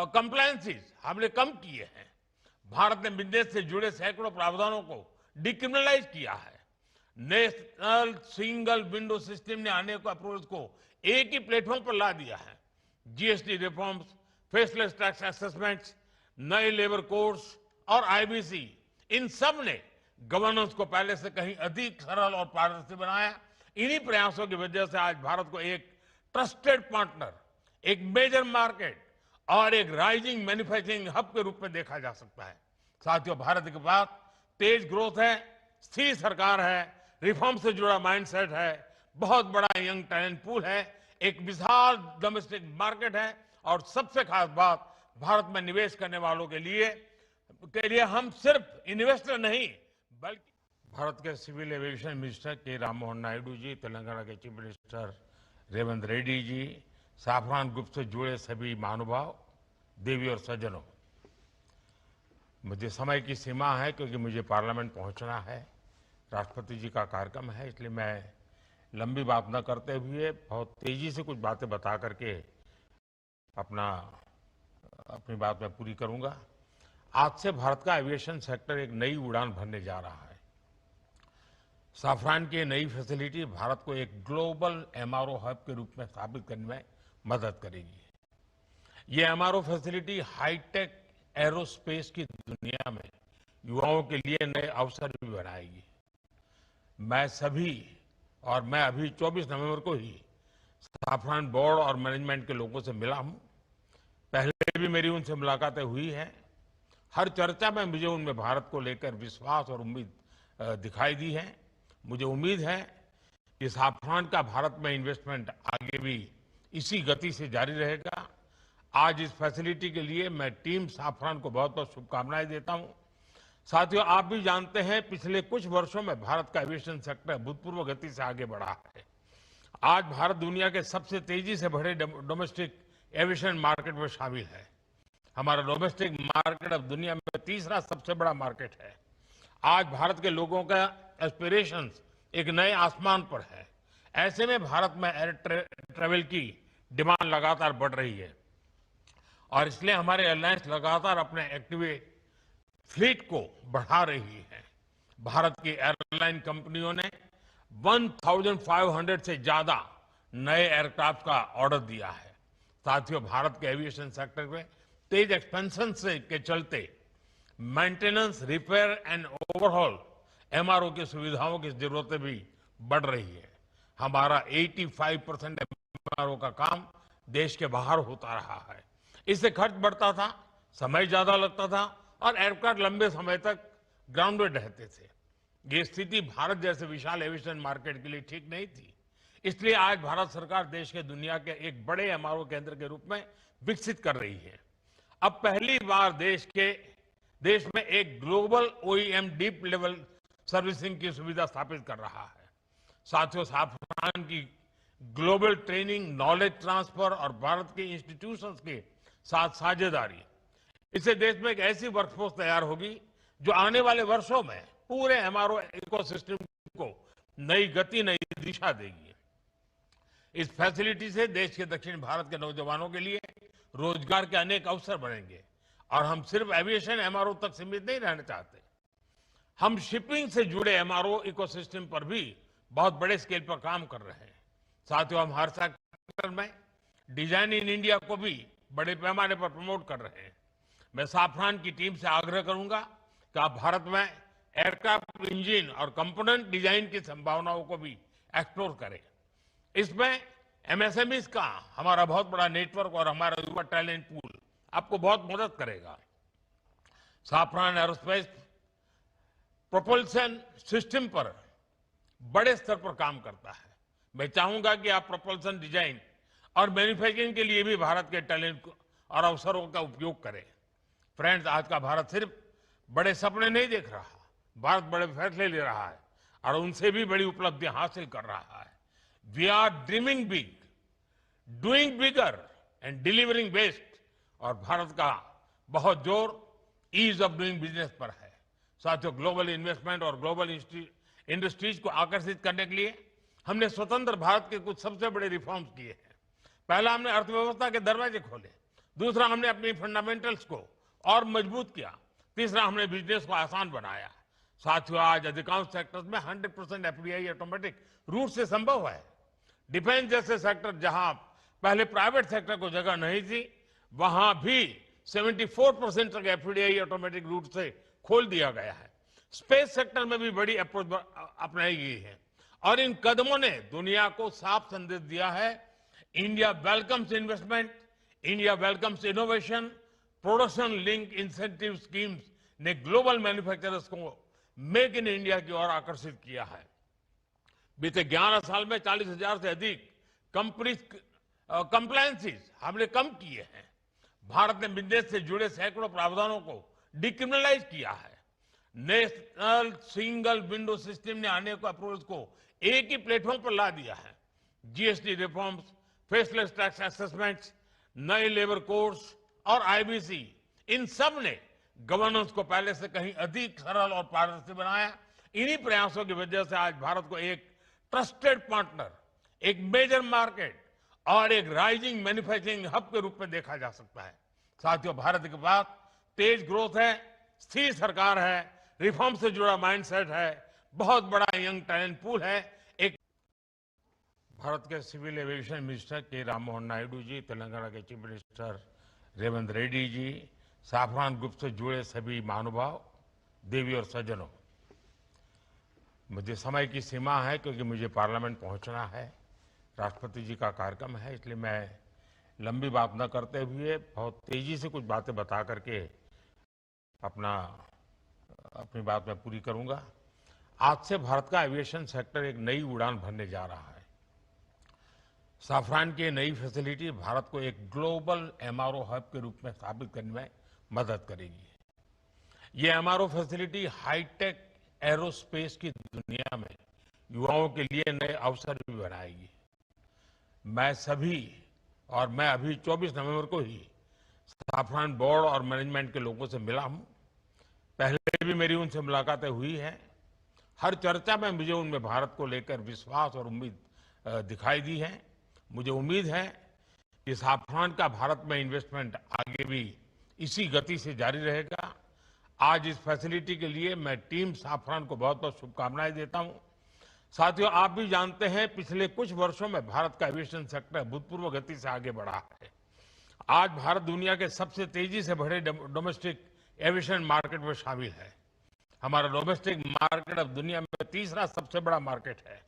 कंप्लायंसेस हमने कम किए हैं। भारत ने बिजनेस से जुड़े सैकड़ों प्रावधानों को डिक्रिमिनलाइज किया है। नेशनल सिंगल विंडो सिस्टम ने अनेक अप्रोच को एक ही प्लेटफॉर्म पर ला दिया है। GST reforms, faceless tax assessments, नए लेबर कोड्स और आईबीसी, इन सब ने गवर्नेंस को पहले से कहीं अधिक सरल और पारदर्शी बनाया। इन्हीं प्रयासों की वजह से आज भारत को एक ट्रस्टेड पार्टनर, एक मेजर मार्केट और एक राइजिंग मैन्युफैक्चरिंग हब के रूप में देखा जा सकता है। साथियों, भारत के पास तेज ग्रोथ है, स्थिर सरकार है, रिफॉर्म से जुड़ा माइंडसेट है, बहुत बड़ा यंग टैलेंट पूल है, एक विशाल डोमेस्टिक मार्केट है और सबसे खास बात, भारत में निवेश करने वालों के लिए हम सिर्फ इन्वेस्टर नहीं बल्कि भारत के सिविल एविएशन मिनिस्टर के राममोहन नायडू जी, तेलंगाना के chief minister Revanth Reddy ji, Safran group से जुड़े सभी महानुभाव, देवी और सज्जनों, मुझे समय की सीमा है क्योंकि मुझे पार्लियामेंट पहुंचना है, राष्ट्रपति जी का कार्यक्रम है, इसलिए मैं लंबी बात न करते हुए बहुत तेजी से कुछ बातें बता करके अपनी बात मैं पूरी करूंगा। आज से भारत का एविएशन सेक्टर एक नई उड़ान भरने जा रहा है। साफरान की नई फैसिलिटी भारत को एक ग्लोबल एमआरओ हब के रूप में स्थापित करने में मदद करेगी। ये एमआरओ फैसिलिटी हाईटेक एरोस्पेस की दुनिया में युवाओं के लिए नए अवसर भी बनाएगी। मैं अभी 24 नवंबर को ही साफरान बोर्ड और मैनेजमेंट के लोगों से मिला हूं। पहले भी मेरी उनसे मुलाकातें हुई हैं। हर चर्चा में मुझे उनमें भारत को लेकर विश्वास और उम्मीद दिखाई दी है। मुझे उम्मीद है कि साफरान का भारत में इन्वेस्टमेंट आगे भी इसी गति से जारी रहेगा। आज इस फैसिलिटी के लिए मैं टीम साफरान को बहुत बहुत शुभकामनाएं देता हूं। साथियों, आप भी जानते हैं, पिछले कुछ वर्षों में भारत का एविएशन सेक्टर भूतपूर्व गति से आगे बढ़ा है। आज भारत दुनिया के सबसे तेजी से बढ़े डोमेस्टिक एविएशन मार्केट में शामिल है। हमारा डोमेस्टिक मार्केट अब दुनिया में तीसरा सबसे बड़ा मार्केट है। आज भारत के लोगों का एस्पिरेशंस एक नए आसमान पर है। ऐसे में भारत में एयर ट्रेवल की डिमांड लगातार बढ़ रही है और इसलिए हमारे एयरलाइंस लगातार अपने एक्टिव फ्लीट को बढ़ा रही है। भारत की एयरलाइन कंपनियों ने 1500 से ज्यादा नए एयरक्राफ्ट का ऑर्डर दिया है। साथियों, भारत के एविएशन सेक्टर में तेज एक्सपेंशन के चलते maintenance, repair and overhaul MRO की सुविधाओं की जरूरतें भी बढ़ रही है। हमारा 85% एमआरओ का काम देश के बाहर होता रहा है। इससे खर्च बढ़ता था, समय ज्यादा लगता था और एयरक्राफ्ट लंबे समय तक ग्राउंडेड रहते थे। ये स्थिति भारत जैसे विशाल एविएशन मार्केट के लिए ठीक नहीं थी। इसलिए आज भारत सरकार देश के दुनिया के एक बड़े एमआरओ केंद्र के रूप में विकसित कर रही है। अब पहली बार देश में एक global OEM deep level servicing की सुविधा स्थापित कर रहा है। साथियों, साफरान की ग्लोबल ट्रेनिंग, नॉलेज ट्रांसफर और भारत के इंस्टीट्यूशंस के साथ साझेदारी, इससे देश में एक ऐसी वर्कफोर्स तैयार होगी जो आने वाले वर्षों में पूरे एमआरओ इकोसिस्टम को नई गति, नई दिशा देगी। इस फैसिलिटी से देश के दक्षिण भारत के नौजवानों के लिए रोजगार के अनेक अवसर बढ़ेंगे और हम सिर्फ एविएशन एमआरओ तक सीमित नहीं रहना चाहते। हम शिपिंग से जुड़े एमआरओ इकोसिस्टम पर भी बहुत बड़े स्केल पर काम कर रहे हैं। साथियों, हम हर सेक्टर में डिजाइन इन इंडिया को भी बड़े पैमाने पर प्रमोट कर रहे हैं। मैं साफरान की टीम से आग्रह करूंगा कि आप भारत में एयरक्राफ्ट इंजन और कंपोनेंट डिजाइन की संभावनाओं को भी एक्सप्लोर करें। इसमें एमएसएमईज का हमारा बहुत बड़ा नेटवर्क और हमारा युवा टैलेंट पूल आपको बहुत मदद करेगा। साफरान एरोस्पेस प्रोपल्शन सिस्टम पर बड़े स्तर पर काम करता है। मैं चाहूंगा कि आप प्रोपल्शन डिजाइन और मैन्युफैक्चरिंग के लिए भी भारत के टैलेंट और अवसरों का उपयोग करें। फ्रेंड्स, आज का भारत सिर्फ बड़े सपने नहीं देख रहा, भारत बड़े फैसले ले रहा है और उनसे भी बड़ी उपलब्धियां हासिल कर रहा है। We are dreaming big, doing bigger and delivering best. और भारत का बहुत जोर ईज ऑफ डूइंग बिजनेस पर है। साथियों, ग्लोबल इन्वेस्टमेंट और ग्लोबल इंडस्ट्रीज को आकर्षित करने के लिए हमने स्वतंत्र भारत के कुछ सबसे बड़े रिफॉर्म्स किए हैं। पहला, हमने अर्थव्यवस्था के दरवाजे खोले। दूसरा, हमने अपनी फंडामेंटल्स को और मजबूत किया। तीसरा, हमने बिजनेस को आसान बनाया। साथियों, आज अधिकांश सेक्टर्स में 100% एफडीआई ऑटोमेटिक रूट से संभव है। डिफेंस जैसे सेक्टर जहां पहले प्राइवेट सेक्टर को जगह नहीं थी, वहां भी 74% तक एफडीआई ऑटोमेटिक रूट से खोल दिया गया है। स्पेस सेक्टर में भी बड़ी अप्रोच अपनाई गई है और इन कदमों ने दुनिया को साफ संदेश दिया है, India welcomes investment, India welcomes innovation. Production link incentive schemes ने ग्लोबल मैन्युफैक्चरर्स को मेक इन इंडिया की ओर आकर्षित किया है। बीते 11 साल में 40,000 से अधिक कंप्लायंसेस हमने कम किए हैं। भारत ने बिजनेस से जुड़े सैकड़ों प्रावधानों को डिक्रिमिनलाइज किया है। नेशनल सिंगल विंडो सिस्टम ने अनेक अप्रोच को एक ही प्लेटफॉर्म पर ला दिया है। GST reforms, faceless tax assessments, नए लेबर कोड्स और आईबीसी, इन सब ने गवर्नेंस को पहले से कहीं अधिक सरल और पारदर्शी बनाया। इन्हीं प्रयासों की वजह से आज भारत को एक ट्रस्टेड पार्टनर, एक मेजर मार्केट और एक राइजिंग मैन्युफैक्चरिंग हब के रूप में देखा जा सकता है। साथियों, भारत के पास तेज ग्रोथ है, स्थिर सरकार है, रिफॉर्म से जुड़ा माइंडसेट है, बहुत बड़ा यंग टैलेंट पूल है। एक भारत के सिविल एविएशन मिनिस्टर के राम मोहन नायडू जी, तेलंगाना के chief minister Revanth Reddy ji, Safran group से जुड़े सभी महानुभाव, देवी और सज्जनों, मुझे समय की सीमा है क्योंकि मुझे पार्लियामेंट पहुंचना है, राष्ट्रपति जी का कार्यक्रम है, इसलिए मैं लंबी बात न करते हुए बहुत तेजी से कुछ बातें बता करके अपनी बात मैं पूरी करूंगा। आज से भारत का एविएशन सेक्टर एक नई उड़ान भरने जा रहा है। साफरान की नई फैसिलिटी भारत को एक ग्लोबल एमआरओ हब के रूप में स्थापित करने में मदद करेगी। ये एमआरओ फैसिलिटी हाईटेक एरोस्पेस की दुनिया में युवाओं के लिए नए अवसर भी बनाएगी। मैं अभी 24 नवंबर को ही साफरान बोर्ड और मैनेजमेंट के लोगों से मिला हूं। पहले भी मेरी उनसे मुलाकातें हुई हैं। हर चर्चा में मुझे उनमें भारत को लेकर विश्वास और उम्मीद दिखाई दी है। मुझे उम्मीद है कि साफरान का भारत में इन्वेस्टमेंट आगे भी इसी गति से जारी रहेगा। आज इस फैसिलिटी के लिए मैं टीम साफरान को बहुत बहुत शुभकामनाएं देता हूं। साथियों, आप भी जानते हैं पिछले कुछ वर्षों में भारत का एविएशन सेक्टर भूतपूर्व गति से आगे बढ़ा है। आज भारत दुनिया के सबसे तेजी से बढ़े डोमेस्टिक एविएशन मार्केट में शामिल है। हमारा डोमेस्टिक मार्केट अब दुनिया में तीसरा सबसे बड़ा मार्केट है।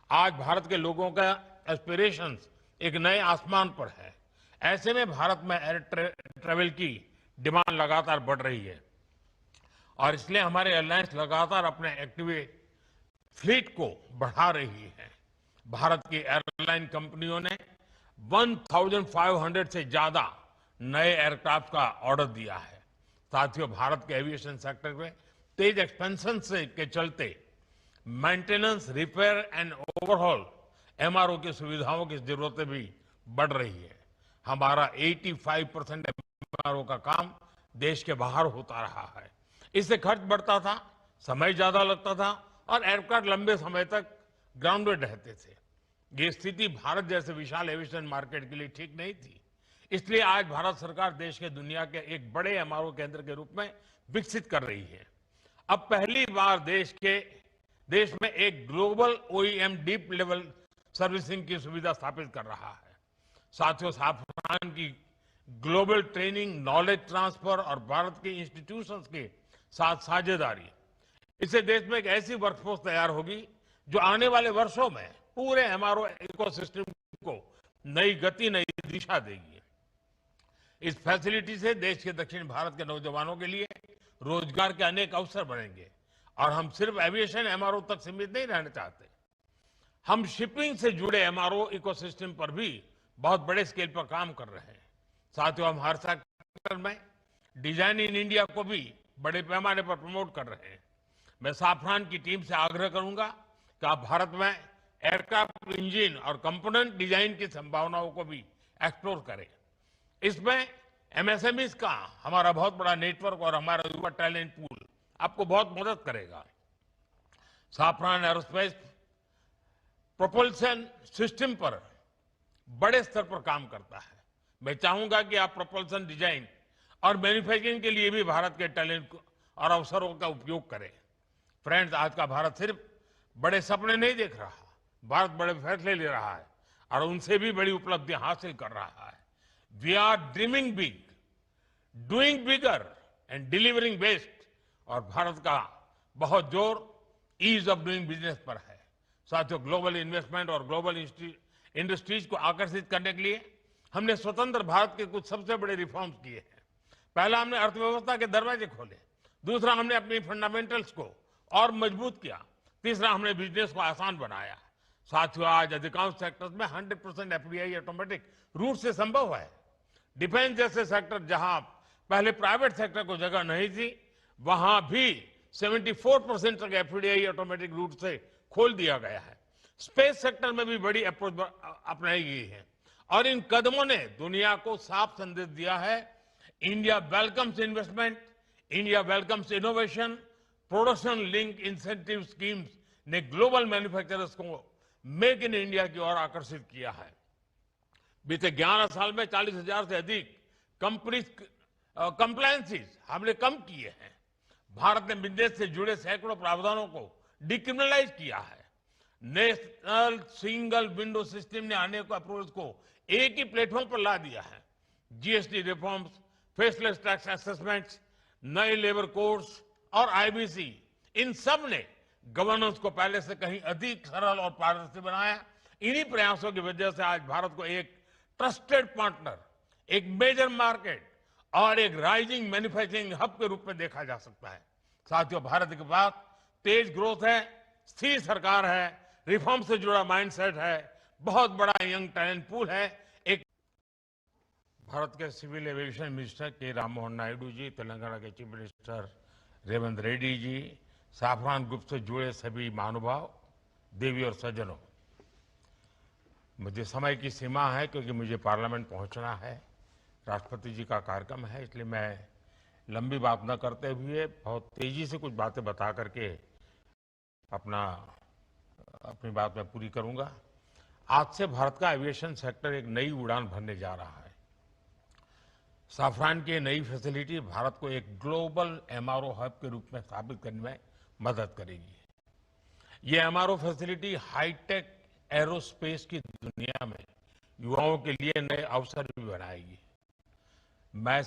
आज भारत के लोगों का एस्पिरेशंस एक नए आसमान पर है। ऐसे में भारत में एयर ट्रेवल की डिमांड लगातार बढ़ रही है और इसलिए हमारे एयरलाइंस लगातार अपने एक्टिव फ्लीट को बढ़ा रही है। भारत की एयरलाइन कंपनियों ने 1500 से ज्यादा नए एयरक्राफ्ट का ऑर्डर दिया है। साथियों, भारत के एविएशन सेक्टर में तेज एक्सपेंशन के चलते maintenance, repair and overhaul MRO की सुविधाओं की जरूरतें भी बढ़ रही है। हमारा 85% एमआरओ का काम देश के बाहर होता रहा है। इससे खर्च बढ़ता था, समय ज्यादा लगता था और एयरक्राफ्ट लंबे समय तक ग्राउंडेड रहते थे। ये स्थिति भारत जैसे विशाल एविएशन मार्केट के लिए ठीक नहीं थी। इसलिए आज भारत सरकार देश के दुनिया के एक बड़े एमआरओ केंद्र के रूप में विकसित कर रही है। अब पहली बार देश में एक global OEM deep level servicing की सुविधा स्थापित कर रहा है। साथियों, साफरान की ग्लोबल ट्रेनिंग, नॉलेज ट्रांसफर और भारत के इंस्टीट्यूशंस के साथ साझेदारी, इससे देश में एक ऐसी वर्कफोर्स तैयार होगी जो आने वाले वर्षों में पूरे एमआरओ इकोसिस्टम को नई गति, नई दिशा देगी। इस फैसिलिटी से देश के दक्षिण भारत के नौजवानों के लिए रोजगार के अनेक अवसर बनेंगे और हम सिर्फ एविएशन एमआरओ तक सीमित नहीं रहना चाहते। हम शिपिंग से जुड़े एमआरओ इकोसिस्टम पर भी बहुत बड़े स्केल पर काम कर रहे हैं। साथियों, हम हर सेक्टर में डिजाइन इन इंडिया को भी बड़े पैमाने पर प्रमोट कर रहे हैं। मैं साफरान की टीम से आग्रह करूंगा कि आप भारत में एयरक्राफ्ट इंजन और कंपोनेंट डिजाइन की संभावनाओं को भी एक्सप्लोर करें। इसमें एमएसएमईज का हमारा बहुत बड़ा नेटवर्क और हमारा युवा टैलेंट पूल आपको बहुत मदद करेगा। साफरान एरोस्पेस प्रोपल्शन सिस्टम पर बड़े स्तर पर काम करता है। मैं चाहूंगा कि आप प्रोपल्शन डिजाइन और मैन्युफैक्चरिंग के लिए भी भारत के टैलेंट और अवसरों का उपयोग करें। फ्रेंड्स, आज का भारत सिर्फ बड़े सपने नहीं देख रहा, भारत बड़े फैसले ले रहा है और उनसे भी बड़ी उपलब्धियां हासिल कर रहा है। We are dreaming big, doing bigger and delivering best. और भारत का बहुत जोर ईज ऑफ डूइंग बिजनेस पर है। साथियों, ग्लोबल इन्वेस्टमेंट और ग्लोबल इंडस्ट्रीज को आकर्षित करने के लिए हमने स्वतंत्र भारत के कुछ सबसे बड़े रिफॉर्म्स किए हैं। पहला, हमने अर्थव्यवस्था के दरवाजे खोले। दूसरा, हमने अपनी फंडामेंटल्स को और मजबूत किया। तीसरा, हमने बिजनेस को आसान बनाया। साथियों, आज अधिकांश सेक्टर्स में 100% एफडीआई ऑटोमेटिक रूट से संभव है। डिफेंस जैसे सेक्टर जहां पहले प्राइवेट सेक्टर को जगह नहीं थी, वहां भी 74% तक एफडीआई ऑटोमेटिक रूट से खोल दिया गया है। स्पेस सेक्टर में भी बड़ी अप्रोच अपनाई गई है और इन कदमों ने दुनिया को साफ संदेश दिया है, India welcomes investment, India welcomes innovation. Production link incentive schemes ने ग्लोबल मैन्युफैक्चरर्स को मेक इन इंडिया की ओर आकर्षित किया है। बीते 11 साल में 40,000 से अधिक कंप्लायंसेस हमने कम किए हैं। भारत ने बिजनेस से जुड़े सैकड़ों प्रावधानों को डिक्रिमिनलाइज किया है। नेशनल सिंगल विंडो सिस्टम ने अनेक अप्रोच को एक ही प्लेटफॉर्म पर ला दिया है। GST reforms, faceless tax assessments, नए लेबर कोड्स और आईबीसी, इन सब ने गवर्नेंस को पहले से कहीं अधिक सरल और पारदर्शी बनाया। इन्हीं प्रयासों की वजह से आज भारत को एक ट्रस्टेड पार्टनर, एक मेजर मार्केट और एक राइजिंग मैन्युफैक्चरिंग हब के रूप में देखा जा सकता है। साथियों, भारत के पास तेज ग्रोथ है, स्थिर सरकार है, रिफॉर्म से जुड़ा माइंडसेट है, बहुत बड़ा यंग टैलेंट पूल है। एक भारत के सिविल एविएशन मिनिस्टर के राममोहन नायडू जी, तेलंगाना के chief minister Revanth Reddy ji, Safran group से जुड़े सभी महानुभाव, देवी और सज्जनों, मुझे समय की सीमा है क्योंकि मुझे पार्लियामेंट पहुंचना है। राष्ट्रपति जी का कार्यक्रम है, इसलिए मैं लंबी बात न करते हुए बहुत तेजी से कुछ बातें बता करके अपनी बात मैं पूरी करूंगा। आज से भारत का एविएशन सेक्टर एक नई उड़ान भरने जा रहा है। साफरान की नई फैसिलिटी भारत को एक ग्लोबल एमआरओ हब के रूप में स्थापित करने में मदद करेगी। ये एमआरओ फैसिलिटी हाईटेक एरोस्पेस की दुनिया में युवाओं के लिए नए अवसर भी बनाएगी। मैं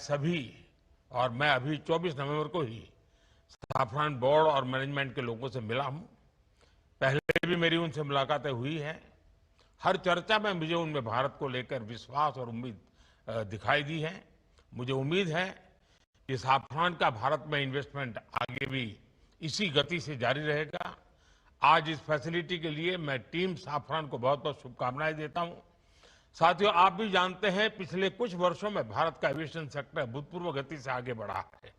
अभी 24 नवंबर को ही साफरान बोर्ड और मैनेजमेंट के लोगों से मिला हूं। पहले भी मेरी उनसे मुलाकातें हुई हैं। हर चर्चा में मुझे उनमें भारत को लेकर विश्वास और उम्मीद दिखाई दी है। मुझे उम्मीद है कि साफरान का भारत में इन्वेस्टमेंट आगे भी इसी गति से जारी रहेगा। आज इस फैसिलिटी के लिए मैं टीम साफरान को बहुत बहुत शुभकामनाएं देता हूं। साथियों, आप भी जानते हैं पिछले कुछ वर्षों में भारत का एविएशन सेक्टर अभूतपूर्व गति से आगे बढ़ा है।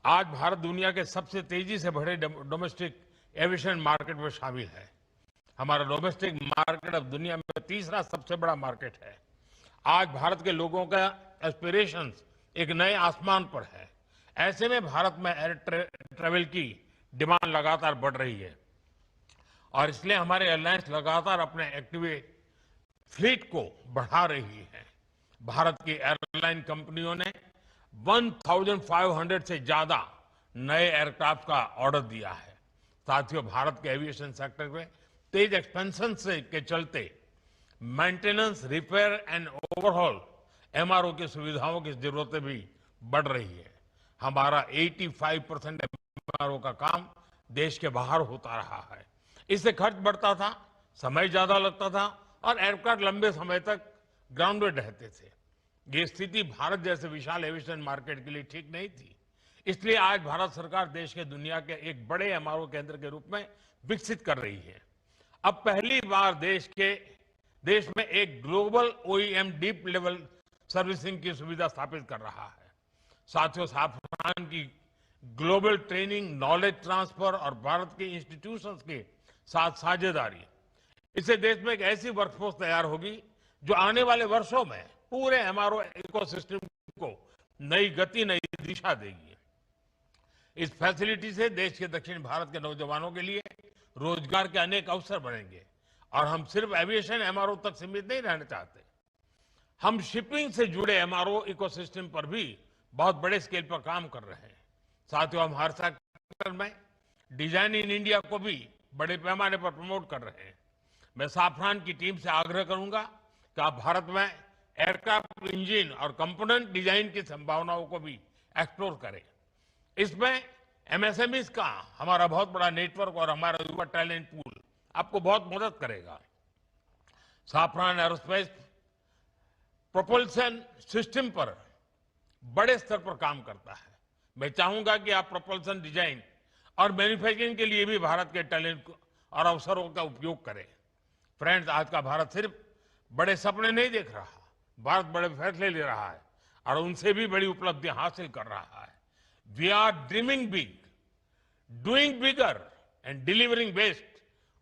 आज भारत दुनिया के सबसे तेजी से बढ़े डोमेस्टिक एविएशन मार्केट में शामिल है। हमारा डोमेस्टिक मार्केट अब दुनिया में तीसरा सबसे बड़ा मार्केट है। आज भारत के लोगों का एस्पिरेशंस एक नए आसमान पर है। ऐसे में भारत में एयर ट्रेवल की डिमांड लगातार बढ़ रही है और इसलिए हमारे एयरलाइंस लगातार अपने एक्टिवेट फ्लीट को बढ़ा रही है। भारत की एयरलाइन कंपनियों ने 1500 से ज्यादा नए एयरक्राफ्ट का ऑर्डर दिया है। साथियों, भारत के एविएशन सेक्टर में तेज एक्सपेंशन के चलते maintenance, repair and overhaul MRO की सुविधाओं की जरूरतें भी बढ़ रही है। हमारा 85% एमआरओ का काम देश के बाहर होता रहा है। इससे खर्च बढ़ता था, समय ज्यादा लगता था और एयरक्राफ्ट लंबे समय तक ग्राउंडेड रहते थे। ये स्थिति भारत जैसे विशाल एविएशन मार्केट के लिए ठीक नहीं थी। इसलिए आज भारत सरकार देश के दुनिया के एक बड़े एमआरओ केंद्र के रूप में विकसित कर रही है। अब पहली बार देश में एक global OEM deep level servicing की सुविधा स्थापित कर रहा है। साथियों, साफरान की ग्लोबल ट्रेनिंग, नॉलेज ट्रांसफर और भारत के इंस्टीट्यूशंस के साथ साझेदारी, इससे देश में एक ऐसी वर्कफोर्स तैयार होगी जो आने वाले वर्षों में पूरे एमआरओ इकोसिस्टम को नई गति, नई दिशा देगी। इस फैसिलिटी से देश के दक्षिण भारत के नौजवानों के लिए रोजगार के अनेक अवसर बनेंगे और हम सिर्फ एविएशन एमआरओ तक सीमित नहीं रहना चाहते। हम शिपिंग से जुड़े एमआरओ इकोसिस्टम पर भी बहुत बड़े स्केल पर काम कर रहे हैं। साथियों, हम हर सेक्टर में डिजाइन इन इंडिया को भी बड़े पैमाने पर प्रमोट कर रहे हैं। मैं साफरान की टीम से आग्रह करूंगा कि आप भारत में एयरक्राफ्ट इंजन और कंपोनेंट डिजाइन की संभावनाओं को भी एक्सप्लोर करें। इसमें एमएसएमईज का हमारा बहुत बड़ा नेटवर्क और हमारा युवा टैलेंट पूल आपको बहुत मदद करेगा। साफरान एरोस्पेस प्रोपल्शन सिस्टम पर बड़े स्तर पर काम करता है। मैं चाहूंगा कि आप प्रोपल्शन डिजाइन और मैन्युफैक्चरिंग के लिए भी भारत के टैलेंट और अवसरों का उपयोग करें। फ्रेंड्स, आज का भारत सिर्फ बड़े सपने नहीं देख रहा, भारत बड़े फैसले ले रहा है और उनसे भी बड़ी उपलब्धियां हासिल कर रहा है। We are dreaming big, doing bigger and delivering best.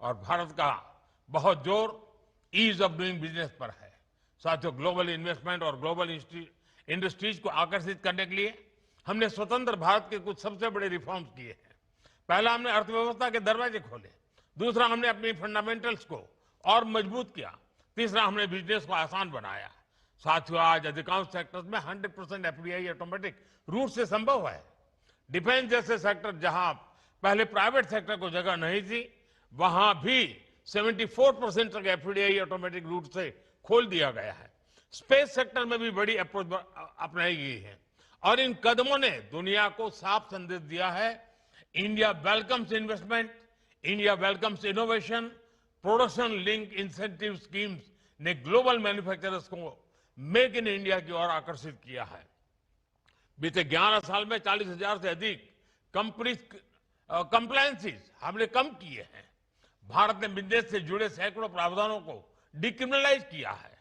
और भारत का बहुत जोर ईज ऑफ डूइंग बिजनेस पर है। साथियों, ग्लोबल इन्वेस्टमेंट और ग्लोबल इंडस्ट्रीज को आकर्षित करने के लिए हमने स्वतंत्र भारत के कुछ सबसे बड़े रिफॉर्म्स किए हैं। पहला, हमने अर्थव्यवस्था के दरवाजे खोले। दूसरा, हमने अपनी फंडामेंटल्स को और मजबूत किया। तीसरा, हमने बिजनेस को आसान बनाया। साथियों, आज अधिकांश सेक्टर्स में 100% एफडीआई ऑटोमेटिक रूट से संभव है। डिफेंस जैसे सेक्टर जहां पहले प्राइवेट सेक्टर को जगह नहीं थी, वहां भी 74% तक एफडीआई ऑटोमेटिक रूट से खोल दिया गया है। स्पेस सेक्टर में भी बड़ी अप्रोच अपनाई गई है और इन कदमों ने दुनिया को साफ संदेश दिया है, India welcomes investment, India welcomes innovation. Production link incentive schemes ने ग्लोबल मैन्युफैक्चरर्स को मेक इन इंडिया की ओर आकर्षित किया है। बीते 11 साल में 40,000 से अधिक कंप्लायंसेस हमने कम किए हैं। भारत ने बिजनेस से जुड़े सैकड़ों प्रावधानों को डिक्रिमिनलाइज किया है।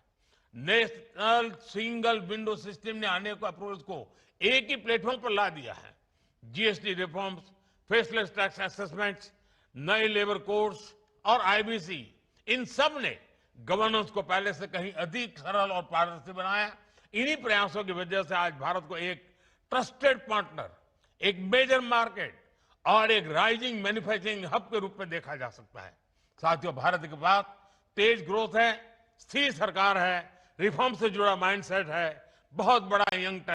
नेशनल सिंगल विंडो सिस्टम ने अनेक अप्रोच को एक ही प्लेटफॉर्म पर ला दिया है। GST reforms, faceless tax assessments, नए लेबर कोड्स और आईबीसी, इन सब ने गवर्नेंस को पहले से कहीं अधिक सरल और पारदर्शी बनाया। इन्हीं प्रयासों की वजह से आज भारत को एक ट्रस्टेड पार्टनर, एक मेजर मार्केट और एक राइजिंग मैन्युफैक्चरिंग हब के रूप में देखा जा सकता है। साथियों, भारत के पास तेज ग्रोथ है, स्थिर सरकार है, रिफॉर्म से जुड़ा माइंडसेट है, बहुत बड़ा यंग